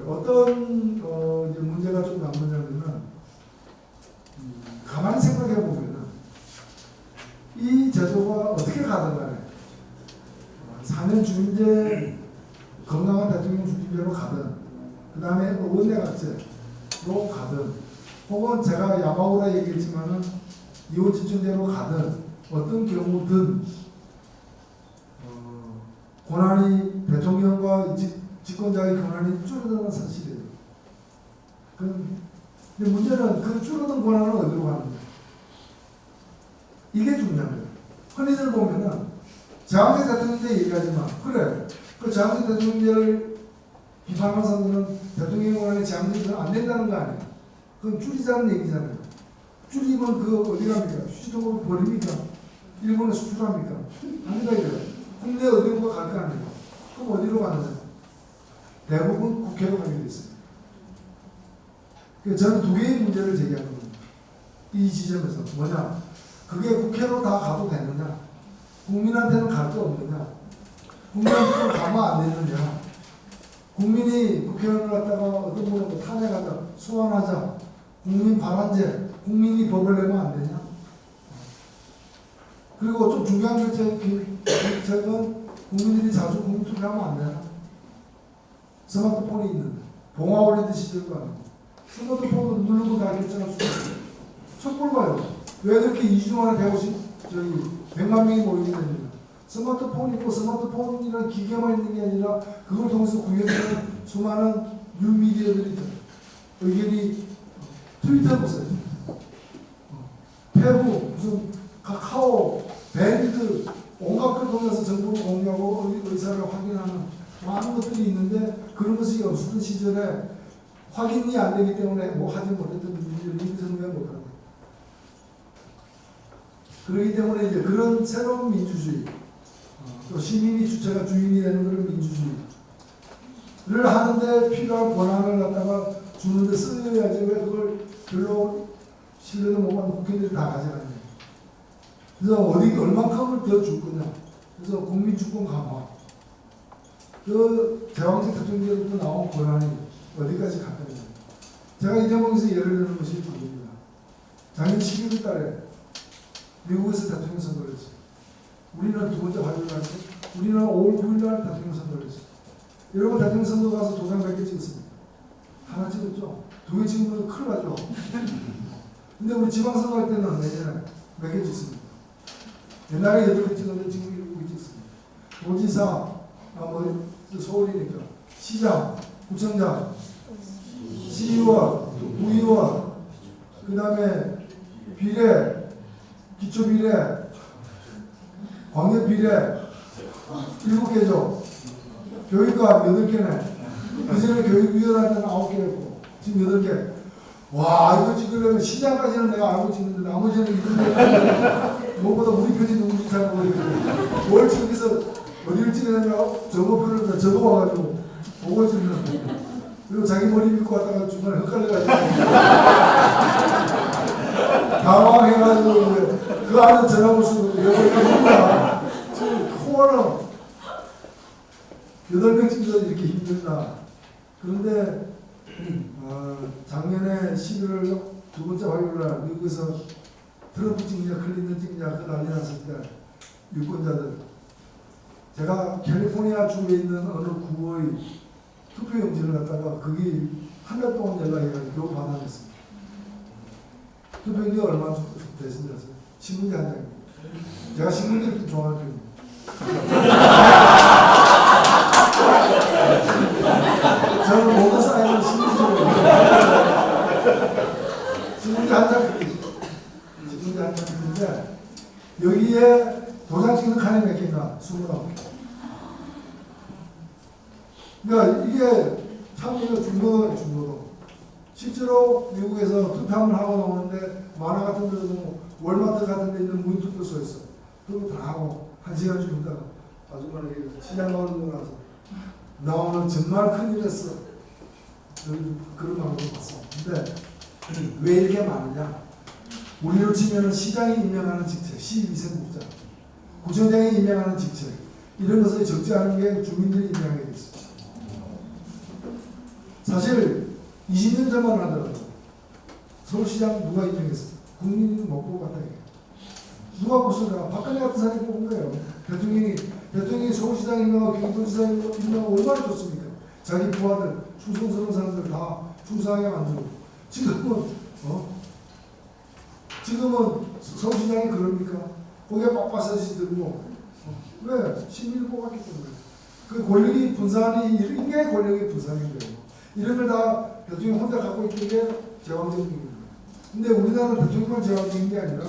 Speaker 1: 어떤 이제 문제가 좀 남느냐면은 가만히 생각해 보면은 이 제도가 어떻게 가든 간에 4년 중임제 건강한 대통령 중임제로 가든 그 다음에 원내각제로 가든 혹은 제가 야마오라 얘기했지만은 이혼 집중제로 가든 어떤 경우든 권한이 대통령과 집권자의 권한이 줄어드는 사실이에요. 근데 문제는 그 줄어든 권한은 어디로 가는가? 이게 중요한 거예요. 흔히들 보면은 제왕제 대통령제 얘기하지만 그래 그 제왕제 대통령제를 비판하는 사람들은 대통령의 권한이 제왕제는 안 된다는 거 아니에요. 그건 줄이자는 얘기잖아요. 줄이면 그 어디 갑니까? 수지통으로 버립니까? 일본에 수출합니까? 아니다 이래요. 국내 어디로 갈 거 아니에요. 그럼 어디로 가느냐? 대부분 국회로 가게 돼 있어요. 저는 두 개의 문제를 제기하는 겁니다. 이 지점에서 뭐냐? 그게 국회로 다 가도 되느냐? 국민한테는 갈 거 없느냐? 국민한테는 가면 안 되느냐? 국민이 국회의원을 갖다가 어떤 분으로 탄핵하자, 소환하자, 국민 발안제, 국민이 법을 내면 안 되냐? 그리고 좀 중요한 결정은 국민들이 자주 국민투표하면 안 되나? 스마트폰이 있는데 봉화 올리드 시절도 아니고 스마트폰으로 누르고 다 결정할 수 있어요. 촛불 봐요. 왜 그렇게 2주 만에 100만 명이 모이게 됩니다. 스마트폰 있고 스마트폰이라는 기계만 있는 게 아니라 그걸 통해서 구현되는 수많은 뉴미디어들이 있잖아요. 의견이 트위터 보세요. 페북, 무슨 카카오, 밴드, 온갖 걸 통해서 정보를 공유하고 의사를 확인하는 많은 것들이 있는데 그런 것이 없었던 시절에 확인이 안 되기 때문에 뭐 하지 못했던 민주주의를 인정해 못하고 그렇기 때문에 이제 그런 새로운 민주주의 또 시민이 주체가 주인이 되는 그런 민주주의를 하는데 필요한 권한을 갖다가 주는데 쓰여야지 왜 그걸 별로 신뢰도 못 받는 국회의원들이 다 가져가냐. 그래서 얼만큼을 더 줄 거냐. 그래서 국민주권 강화. 그 제왕적 대통령제로부터 나온 권한이 어디까지 갈 거냐. 제가 이 대목에서 예를 드는 것이 이겁니다. 작년 11월 달에 미국에서 대통령 선거를 했어요. 우리는 두 번째 발표를 했고 우리는 5월 9일 날 대통령 선거를 했어요. 여러분 대통령 선거 가서 도장 100개 찍었습니다. 하나 찍었죠. 2개 찍으면 큰일 나죠. 근데 우리 지방선거 할 때는 내년에 몇 개 찍습니다. 옛날에 8개 찍었는데 지금 7개 찍습니다. 도지사, 서울이니까 시장, 구청장, 시의원, 구의원, 그 다음에 비례, 기초비례, 광역비례 7개죠. 교육감 8개네. 그전에 교육위원회는 9개였고 지금 8개. 와, 이거 찍으려면 시장까지는 내가 알고 찍는데 나머지는 이런데 무엇보다 우리 편이 누군지 잘 모르겠고 뭘 찍어서 어디를 찍어야 되나 정보표를 적어와가지고 보고 찍는. 그리고 자기 머리 믿고 왔다가 중간에 헷갈려가지고 당황해가지고 그 안에 전화 올 수도 있고 여기가 지금 코어는 8명 찍어서 이렇게 힘들다. 그런데 작년에 11월 2번째 화요일날 미국에서 트럼프 찍냐 클린턴 찍냐 그 난리 났을 때 유권자들 제가 캘리포니아 주에 있는 어느 구의 투표용지를 갖다가 거기 한 달 동안 연락해가지고 겨우 받아냈습니다. 투표용지가 얼마 됐습니다. 신문지 한 장입니다. 제가 신문지를 좀 좋아하는 편입니다. 저는 모든 사이는 신문지를 신문지 한 장 신문지 한 장인데 여기에 도장 찍는 칸이 몇 개인가? 29개. 그러니까 이게 참 이거 중고등이에요, 중고등. 실제로 미국에서 투표함을 하고 나오는데 만화 같은 데도 월마트 같은 데 있는 무인투표소에 있어. 그거 다 하고 1시간 좀 있다가 아줌마는 시장 가는 거 나서 나 오늘 정말 큰일 했어. 그런 방법을 봤어. 근데 왜 이렇게 많으냐? 우리로 치면 시장이 임명하는 직책, 시위생국장, 구청장이 임명하는 직책 이런 것을 적지 않은 게 주민들이 임명하게 돼 있어. 사실 20년 전만 하더라도 서울시장 누가 임명했어? 국민이 못 보고 갔다 이게. 누가 뽑습니까? 박근혜 같은 사람이 뽑은 거예요. 대통령이 서울시장 임명하고 경기도지사 임명하고 얼마나 좋습니까? 자기 부하들, 충성스러운 사람들 다 충성하게 만들고. 지금은 서울시장이 그럽니까? 거기에 빡빡서시 들고. 왜? 시민을 뽑았기 때문에. 그 권력이 분산이, 이게 권력의 분산인 거예요. 이런 걸 다 대통령 혼자 갖고 있는 게 제왕적인 겁니다. 근데 우리나라는 대통령만 제왕적인 게 아니라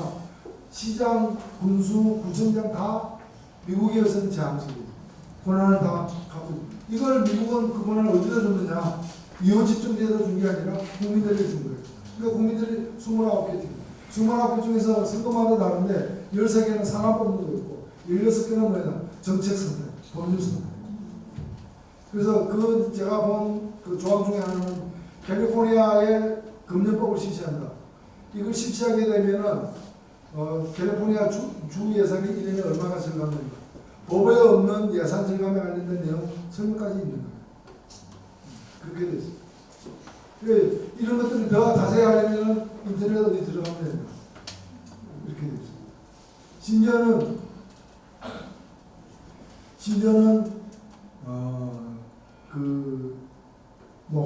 Speaker 1: 시장, 군수, 구청장 다 미국에서는 제왕적이에요. 권한을 다 갖고 이걸 미국은 그 권한을 어디다 줬느냐? 이호집중제에다 준 게 아니라 국민들에게 준 거예요. 그러니까 국민들이 29개 팀. 29개 중에서 선거마다 다른데 13개는 상한 법률도 있고 16개는 뭐냐? 정책 선택, 법률 선택. 그래서 그 제가 본 그 조항 중에 하나는 캘리포니아에 금연법을 실시한다. 이걸 실시하게 되면은 캘리포니아 주 예산이 1년에 얼마가 절감됩니까? 법에 없는 예산 절감에 관련된 내용 설명까지 있는 거예요. 그렇게 돼 있어요. 이런 것들을 더 자세히 하려면 인터넷 어디 들어가면 됩니다. 이렇게 돼 있어요. 심지어는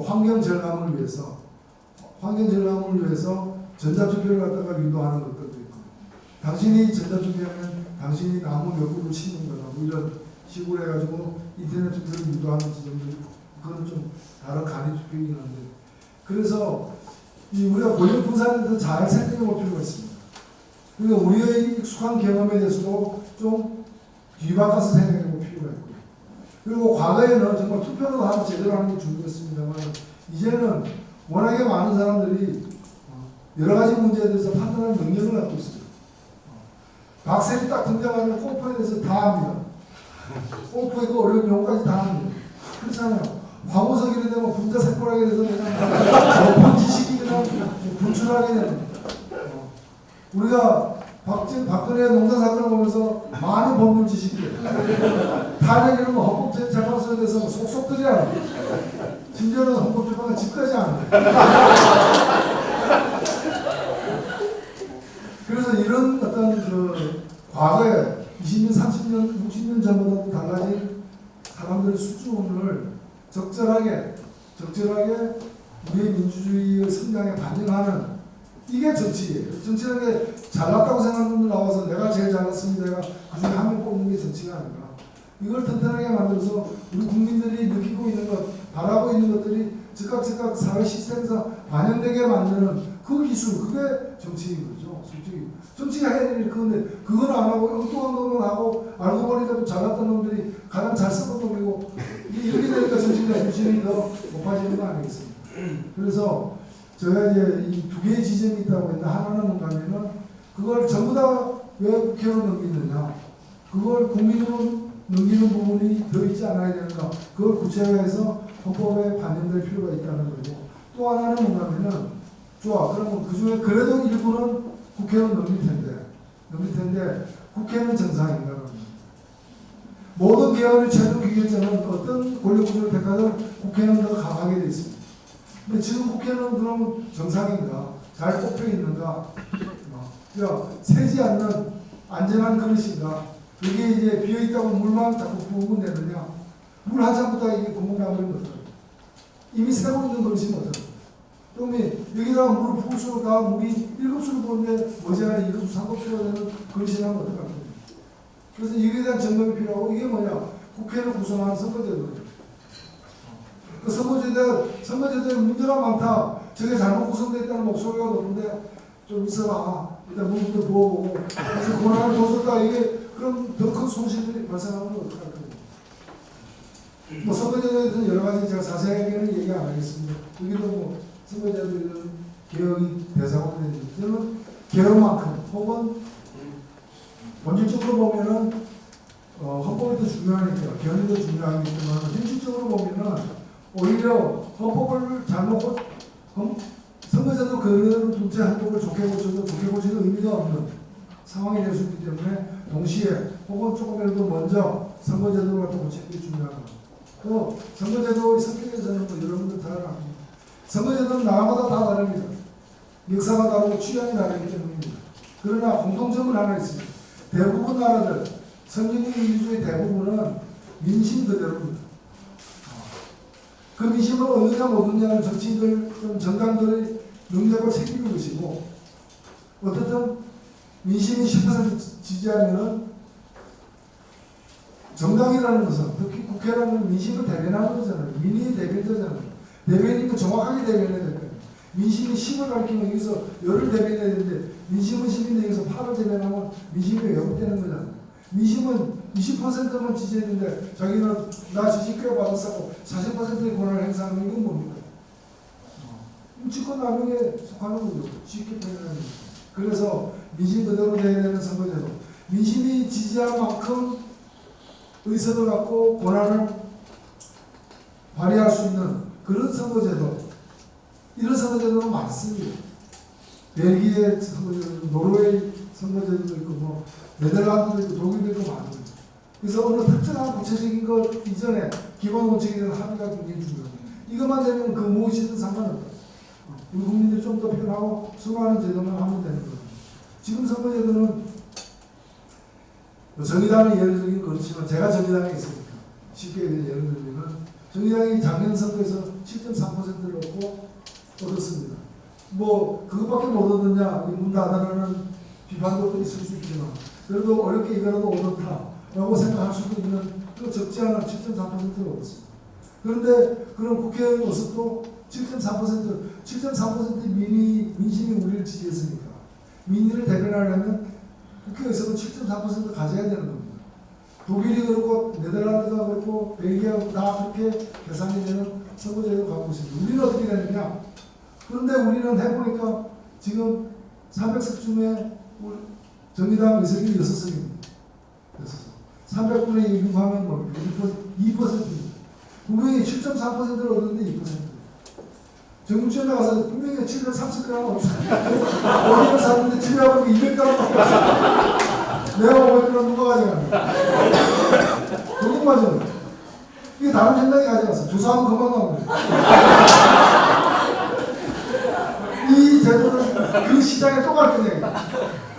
Speaker 1: 환경 절감을 위해서 전자투표를 갖다가 유도하는 것들도 있고, 당신이 전자투표하면 당신이 나무 몇 그루 심는 거다, 뭐 이런 식으로 해가지고 인터넷 투표를 유도하는 지점도 있고, 그건 좀 다른 간이 투표이긴 한데, 그래서 우리가 권력 분산에 대해서 잘 생각해 볼 필요가 있습니다. 그러니까 우리의 익숙한 경험에 대해서도 좀 뒤바꿔서 생각해 볼 필요가 있고요. 그리고 과거에는 정말 투표로 하면 제대로 하는 게 중요했습니다만, 이제는 워낙에 많은 사람들이 여러 가지 문제에 대해서 판단하는 능력을 갖고 있습니다. 박셀이 딱 등장하면 골프에 대해서 다 합니다. 골프의 그 어려운 용어까지 다 합니다. 그렇잖아요. 화보석이 되면 분자 세포라게 돼서 그냥 높은 지식이 그냥 분출하게 되는 우리가 박근혜 농단 사건을 보면서 많은 법률 지식이 탄핵 이런 거 헌법재판소에 대해서 속속들이 알아. 심지어는 헌법재판관 집까지 안 해. 그래서 이런 어떤 그 과거에 20년, 30년, 60년 전보다 달라진 사람들의 수준을 적절하게 우리의 민주주의의 성장에 반영하는 이게 정치예요. 정치라는 게 잘났다고 생각하는 분들 나와서 내가 제일 잘났습니다. 내가 그중에 한 명 뽑는 게 정치가 아니라 이걸 튼튼하게 만들어서 우리 국민들이 느끼고 있는 것, 바라고 있는 것들이 즉각 사회 시스템에서 반영되게 만드는 그 기술, 그게 정치인 거죠. 솔직히 정치가 해야 될 일 그건데 그건 안 하고 엉뚱한 것만 하고 알고 보니까 잘났던 놈들이 가장 잘 쓰는 놈이고 이렇게 되니까 정치가 유신이 더 높아지는 거 아니겠습니까? 그래서 제가 이제 이 두 개의 지점이 있다고 했는데 하나는 뭔가면은 그걸 전부 다 왜 국회로 넘기느냐, 그걸 국민으로 넘기는 부분이 더 있지 않아야 되는가, 그걸 구체화해서 헌법에 반영될 필요가 있다는 거고, 또 하나는 뭔가면은 좋아, 그러면 그 중에 그래도 일부는 국회로 넘길 텐데 국회는 정상인가? 모든 개헌의 최종 기결점은 어떤 권력구조를 택하든 국회는 더 강하게 되어 있습니다. 근데 지금 국회는 그럼 정상인가? 잘 꼽혀 있는가? 그러니까 새지 않는 안전한 그릇인가? 이게 이제 비어있다고 물만 자꾸 부으면 되느냐? 물 한 잔부터 이게 구멍 나버리면 어떡해? 이미 새고 있는 그릇이면 어떡해? 그러면 여기다가 물을 부을수록 다 물이 1급수로 부는데 머지않아 2급수, 3급수가 되는 그릇이라면 어떡할 거예요? 그래서 이거에 대한 점검이 필요하고, 이게 뭐냐? 국회를 구성하는 선거제도예요. 그 선거제도에 문제가 많다. 저게 잘못 구성되어 있다는 목소리가 높은데 좀 있어라. 일단 물부터 부어보고 그래서 권한을 줬었다. 이게 그럼 더 큰 손실들이 발생하면 어떡할 거예요? 뭐 선거제도에 대해서는 여러 가지 제가 자세하게는 얘기 안 하겠습니다. 여기도 뭐 선거제도 이런 개혁이 대상으로 되는데 저는 개혁만큼 혹은 본질적으로 보면은 헌법이 더 중요하니까 개헌이 더 중요하겠지만 현실적으로 보면은 오히려 헌법을 잘못 선거제도 그대로 둘째 헌법을 좋게 고쳐도 의미가 없는 상황이 될 수 있기 때문에 동시에 혹은 조금이라도 먼저 선거제도를 갖다 고치는 게 중요하다. 또 선거제도의 성격에서는 뭐 여러분들 다 압니다. 선거제도는 나라마다 다 다릅니다. 역사가 다르고 취향이 다르기 때문입니다. 그러나 공통점은 하나 있습니다. 대부분 나라들, 선진국 민주주의 대부분은 민심 그대로입니다. 그 민심을 얻느냐 못 얻느냐는 정치인들, 정당들의 능력을 챙기는 것이고, 어쨌든 민심이 10% 지지하면은 정당이라는 것은, 특히 국회라는 민심을 대변하는 거잖아요. 민의의 대변자잖아요. 대변이니까 정확하게 대변해야 될 거예요. 민심이 10을 가리키면 여기서 열을 대변해야 되는데, 민심은 10인데 여기서 8을 대변하면 민심이 왜곡되는 거잖아요. 민심은 20%만 지지했는데 자기는 나 지지 꽤 받았었고 40%의 권한을 행사하는 건 뭡니까? 인치권 남용에 속하는 거죠. 쉽게 표현하는 거죠. 그래서 민심 그대로 돼야 되는 선거제도, 민심이 지지할 만큼 의석을 갖고 권한을 발휘할 수 있는 그런 선거제도, 이런 선거제도는 많습니다. 벨기에 선거제도, 노르웨이 선거제도도 있고 뭐 네덜란드도 있고 독일도 있고 많습니다. 그래서 어느 특정한 구체적인 것 이전에 기본 원칙에 대한 합의가 굉장히 중요합니다. 이것만 되면 그 무엇이든 상관없다. 우리 국민들이 좀 더 편하고 수고하는 제도만 하면 되는 거예요. 지금 선거제도는 정의당은 예를 들긴 그렇지만 제가 정의당에 있으니까 쉽게 예를 들면 정의당이 작년 선거에서 7.3%를 얻었습니다. 뭐 그것밖에 못 얻었냐 문 닫아라는 비판도 있을 수 있지만 그래도 어렵게 이거라도 얻었다라고 생각할 수도 있는 또 적지 않은 7.4%를 얻었습니다. 그런데 그런 국회의원도 7.3%의 민심이 우리를 지지했으니까 민의를 대변하려면 국회의원은 7.4% 가져야 되는 겁니다. 독일이 그렇고 네덜란드가 그렇고 벨기에가 다 그렇게 계산이 되는 선거제도를 갖고 있습니다. 우리는 어떻게 되느냐? 그런데 우리는 해보니까 지금 300석 중에 정의당 의석이 6석입니다. 300분의 1 하면 뭡니까? 2%입니다. 분명히 7.3%를 얻었는데 2%. 정부지에 나가서 분명히 730g 없어요. 어디를 샀는데 집에하고 200g 밖에 없어요. 내가 500g 누가 가져가냐. 그건 맞아요. 이게 다른 생각이 가져갔어. 조사하면 그만 나오는 거예요. 이 제도를 그 시장에 또 갈 거냐.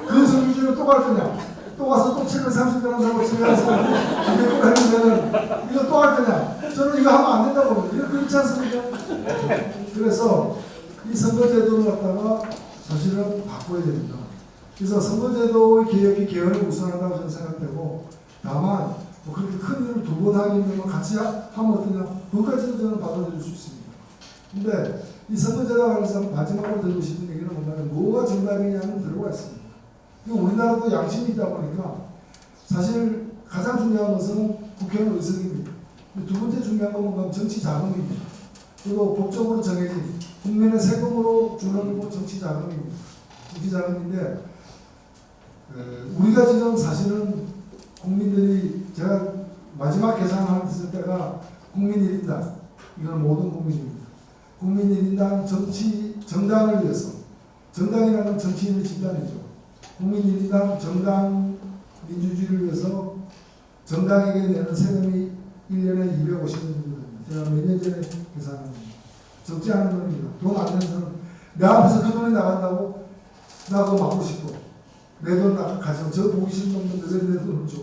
Speaker 1: 그 선거제로 또 갈 거냐. 또 와서 또 730g 하고 집에 가서 200g 하면 이거 또 할 거냐? 저는 이거 하면 안 된다고 봅니다. 이거 그렇지 않습니까? 그래서 이 선거제도를 갖다가 사실은 바꿔야 됩니다. 그래서 선거제도의 개혁이 개헌을 우선한다고 저는 생각되고, 다만 뭐 그렇게 큰 일을 두 번 하기는 같이 하면 어떠냐? 그것까지도 저는 받아들일 수 있습니다. 근데 이 선거제도에 관해서 마지막으로 드리고 싶은 얘기는 뭐냐면, 뭐가 정답이냐는 들어가 있습니다. 우리나라도 양심이 있다 보니까 사실 가장 중요한 것은 국회의원 의석입니다. 두 번째 중요한 건 뭔가 정치 자금입니다. 그리고 법적으로 정해진 국민의 세금으로 주는 정치 자금입니다. 정치 자금인데, 우리가 지금 사실은 국민들이, 제가 마지막 계산을 했을 때가 국민 1인당, 이건 모든 국민입니다. 국민 1인당 정당을 위해서, 정당이라는 건 정치인의 집단이죠. 국민 1인당 정당 민주주의를 위해서 정당에게 내는 세금이 1년에 250원 정도 됩니다. 제가 몇 년 전에 계산합니다. 적지 않은 돈입니다. 돈 안 내는 사람, 내 앞에서 그 돈이 나간다고 나 그거 막고 싶어. 내 돈 가져. 저 보기 싫은 놈들 내 돈을 줘.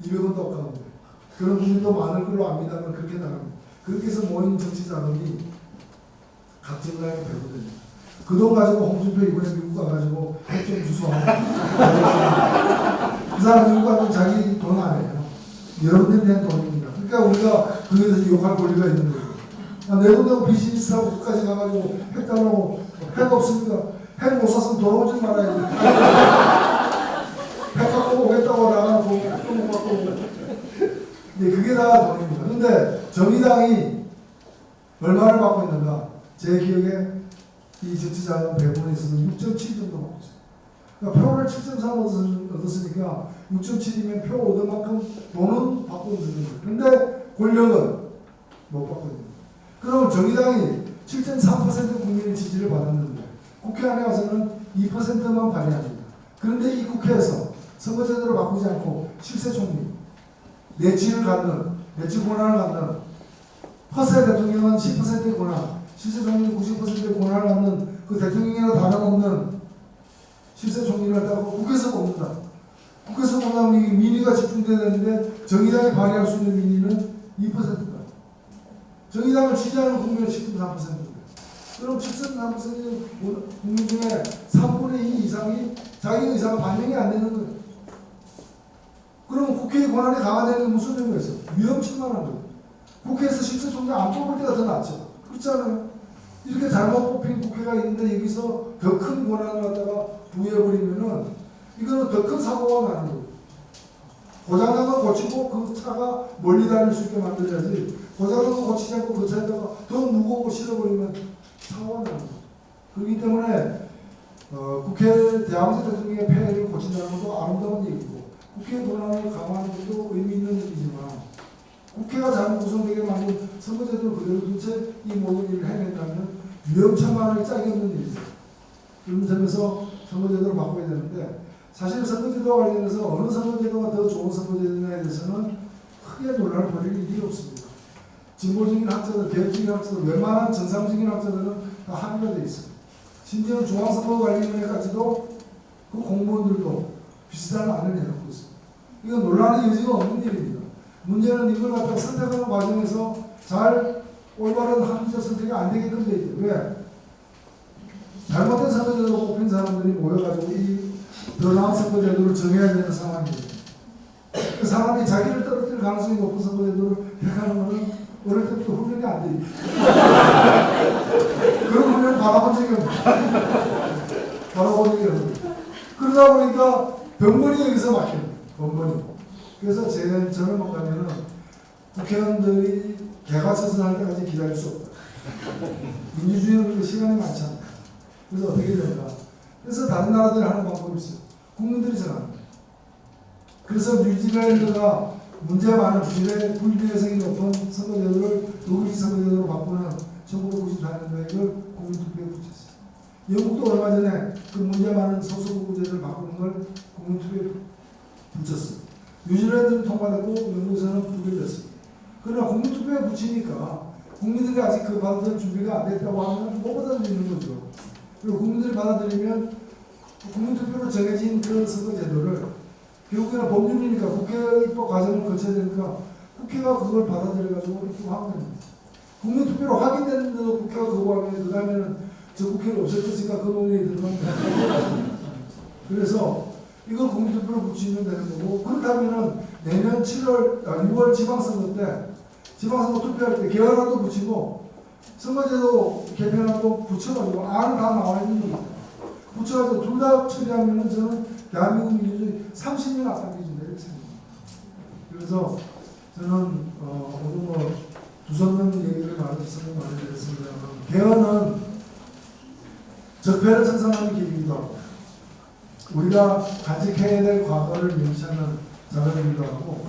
Speaker 1: 200원도 없다는데. 그런 분들도 많을 걸로 압니다만 그렇게 나갑니다. 그렇게 해서 모인 정치 자금이 각 정당에 배분됩니다. 그 돈 가지고 홍준표 이번에 미국 가가지고 핵좀 주소하고 그 사람 미국 가면 자기 돈 안 해요. 여러분들이 낸 돈입니다. 그러니까 우리가 그에 대해서 욕할 권리가 있는 거예요. 내 돈 내고 비즈니스하고 끝까지 가가지고 핵 달라고, 핵 없습니다. 핵 못 샀으면 돌아오지 말아야지. 핵 갖고 오겠다고 나가고 또 못 갖고 오고. 네, 그게 다 돈입니다. 근데 정의당이 얼마를 받고 있는가? 제 기억에 이 정치자금 배분에 있어서 6.7 정도 받고 있어요. 그러니까 표를 7.3 얻었으니까 6.7이면 표 얻은 만큼 돈은 받고 있는 거예요. 근데 권력은 못 받고 있는 거예요. 그럼 정의당이 7.3% 국민의 지지를 받았는데 국회 안에 와서는 2%만 발의합니다. 그런데 이 국회에서 선거제도를 바꾸지 않고 실세 총리, 내치를 갖는, 내치 권한을 갖는, 허세 대통령은 10%의 권한, 실세 총리는 90%의 권한을 갖는 그 대통령이나 다름없는 실세 총리를 갖다가 국회에서 뽑는다. 국회에서 뽑으면 이 민의가 집중돼야 되는데 정의당이 발의할 수 있는 민의는 2%다. 정의당을 지지하는 국민은 10.3%입니다. 그럼 7.3% 국민 중에 3분의 2 이상이 자기 의사가 반영이 안 되는 거예요. 그럼 국회의 권한이 강화되는 게 무슨 의미가 있어? 위험천만한 거예요. 국회에서 실세 총리 안 뽑을 때가 더 낫죠. 그렇잖아요. 이렇게 잘못 뽑힌 국회가 있는데 여기서 더 큰 권한을 갖다가 부여해버리면은 이거는 더 큰 사고가 나는 거예요. 고장난 거 고치고 그 차가 멀리 다닐 수 있게 만들어야지, 고장난 거 고치지 않고 그 차에다가 더 무거운 거 실어버리면 사고가 나는 거예요. 그렇기 때문에 국회 대항제 대통령의 폐해를 고친다는 것도 아름다운 얘기고, 국회 권한을 강화하는 것도 의미 있는 일이지만, 국회가 잘못 구성되게 만든 선거제도를 그대로 둔 채 이 모든 일을 해낸다면 위험천만하게 짝이 없는 일이죠. 그런 점에서 선거제도를 바꿔야 되는데, 사실 선거제도와 관련해서 어느 선거제도가 더 좋은 선거제도냐에 대해서는 크게 논란을 벌일 일이 없습니다. 진보적인 학자들, 개혁적인 학자들, 웬만한 정상적인 학자들은 다 합의가 되어 있습니다. 심지어 중앙선거관리위원회까지도 그 공무원들도 비슷한 안을 내놓고 있습니다. 이건 논란의 여지가 없는 일입니다. 문제는 이걸 갖다가 선택하는 과정에서 잘 올바른 합리적 선택이 안 되게끔 되어 있대요. 왜? 잘못된 선거제도로 뽑힌 사람들이 모여가지고 이 더 나은 선거제도를 정해야 되는 상황이에요. 그 사람이 자기를 떨어뜨릴 가능성이 높은 선거제도를 택하는 것은 어릴 때부터 훈련이 안 돼요. 그런 훈련 받아본 적이 없어요. 받아본 적이 없어요. 그러다 보니까 병번이 여기서 막혀요. 병번이. 그래서 저는 뭔가면은 국회의원들이 개과천선할 때까지 기다릴 수 없다. 민주주의는 그렇게 시간이 많지 않다. 그래서 어떻게 될까? 그래서 다른 나라들이 하는 방법이 있어요. 국민들이 정합니다. 그래서 뉴질랜드가 문제 많은 불비례성이 높은 선거제도를 독일식 선거제도로 바꾸는 1994년도에 이걸 국민투표에 붙였어요. 영국도 얼마 전에 그 문제 많은 소수부제를 바꾸는 걸 국민투표에 붙였어요. 뉴질랜드는 통과되고 영국에서는 부결됐습니다. 그러나 국민투표에 붙이니까 국민들이 아직 그 받아들일 준비가 안 됐다고 하면 못 받아들이는 거죠. 그리고 국민들이 받아들이면 국민투표로 정해진 그 선거제도를 결국에는 법률이니까 국회 입법 과정을 거쳐야 되니까 국회가 그걸 받아들여가지고 입법한 겁니다. 국민투표로 확인됐는데도 국회가 거부하면 그 다음에는 저 국회를 없앨 것인가 그 논의에 들어갑니다. 그래서 이걸 국민투표로 붙이면 되는 거고, 그렇다면은 내년 6월 지방선거 때 지방선거 투표할 때 개헌안도 붙이고 선거제도 개편안도 붙여가지고 안은 다 나와 있는 겁니다. 붙여가지고 둘 다 처리하면은 저는 대한민국 민주주의 30년 앞당겨진다 이렇게 생각합니다. 그래서 저는 오늘 뭐 두서명 얘기를 많이 드렸습니다. 개헌은 적폐를 생산하는 길이기도 하고 우리가 간직해야 될 과거를 명시하는 자료이기도 하고,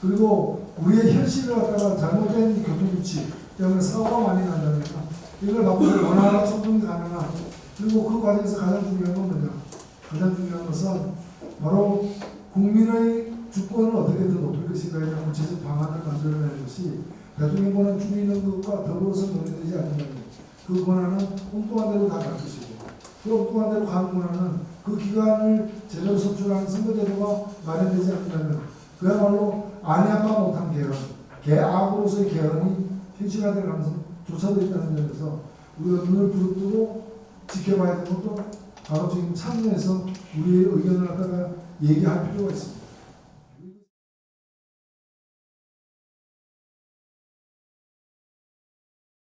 Speaker 1: 그리고 우리의 현실을 갖다가 잘못된 교통규칙 때문에 사고가 많이 난다면 이걸 바꾸는 원활한 소통이 가능한, 그리고 그 과정에서 가장 중요한 건 뭐냐? 가장 중요한 것은 바로 국민의 주권을 어떻게든 높일 것인가에 대한 구체적 방안을 만들어내는 것이 대통령 권한 주민의식과 더불어서 논의되지 않는다면 그 권한은 엉뚱한 대로 다 갈 것이고, 그 엉뚱한 대로 가는 권한은 그 기간을 제대로 선출하는 선거제도가 마련되지 않는다면 그야말로 안해한바 못한 개헌, 개악으로서의 개헌이 현실화될 가능성조차도 있다는 점에서 우리가 눈을 부릅뜨고 지켜봐야 되는 것도 바로 지금 참여해서 우리의 의견을 갖다가 얘기할 필요가 있습니다.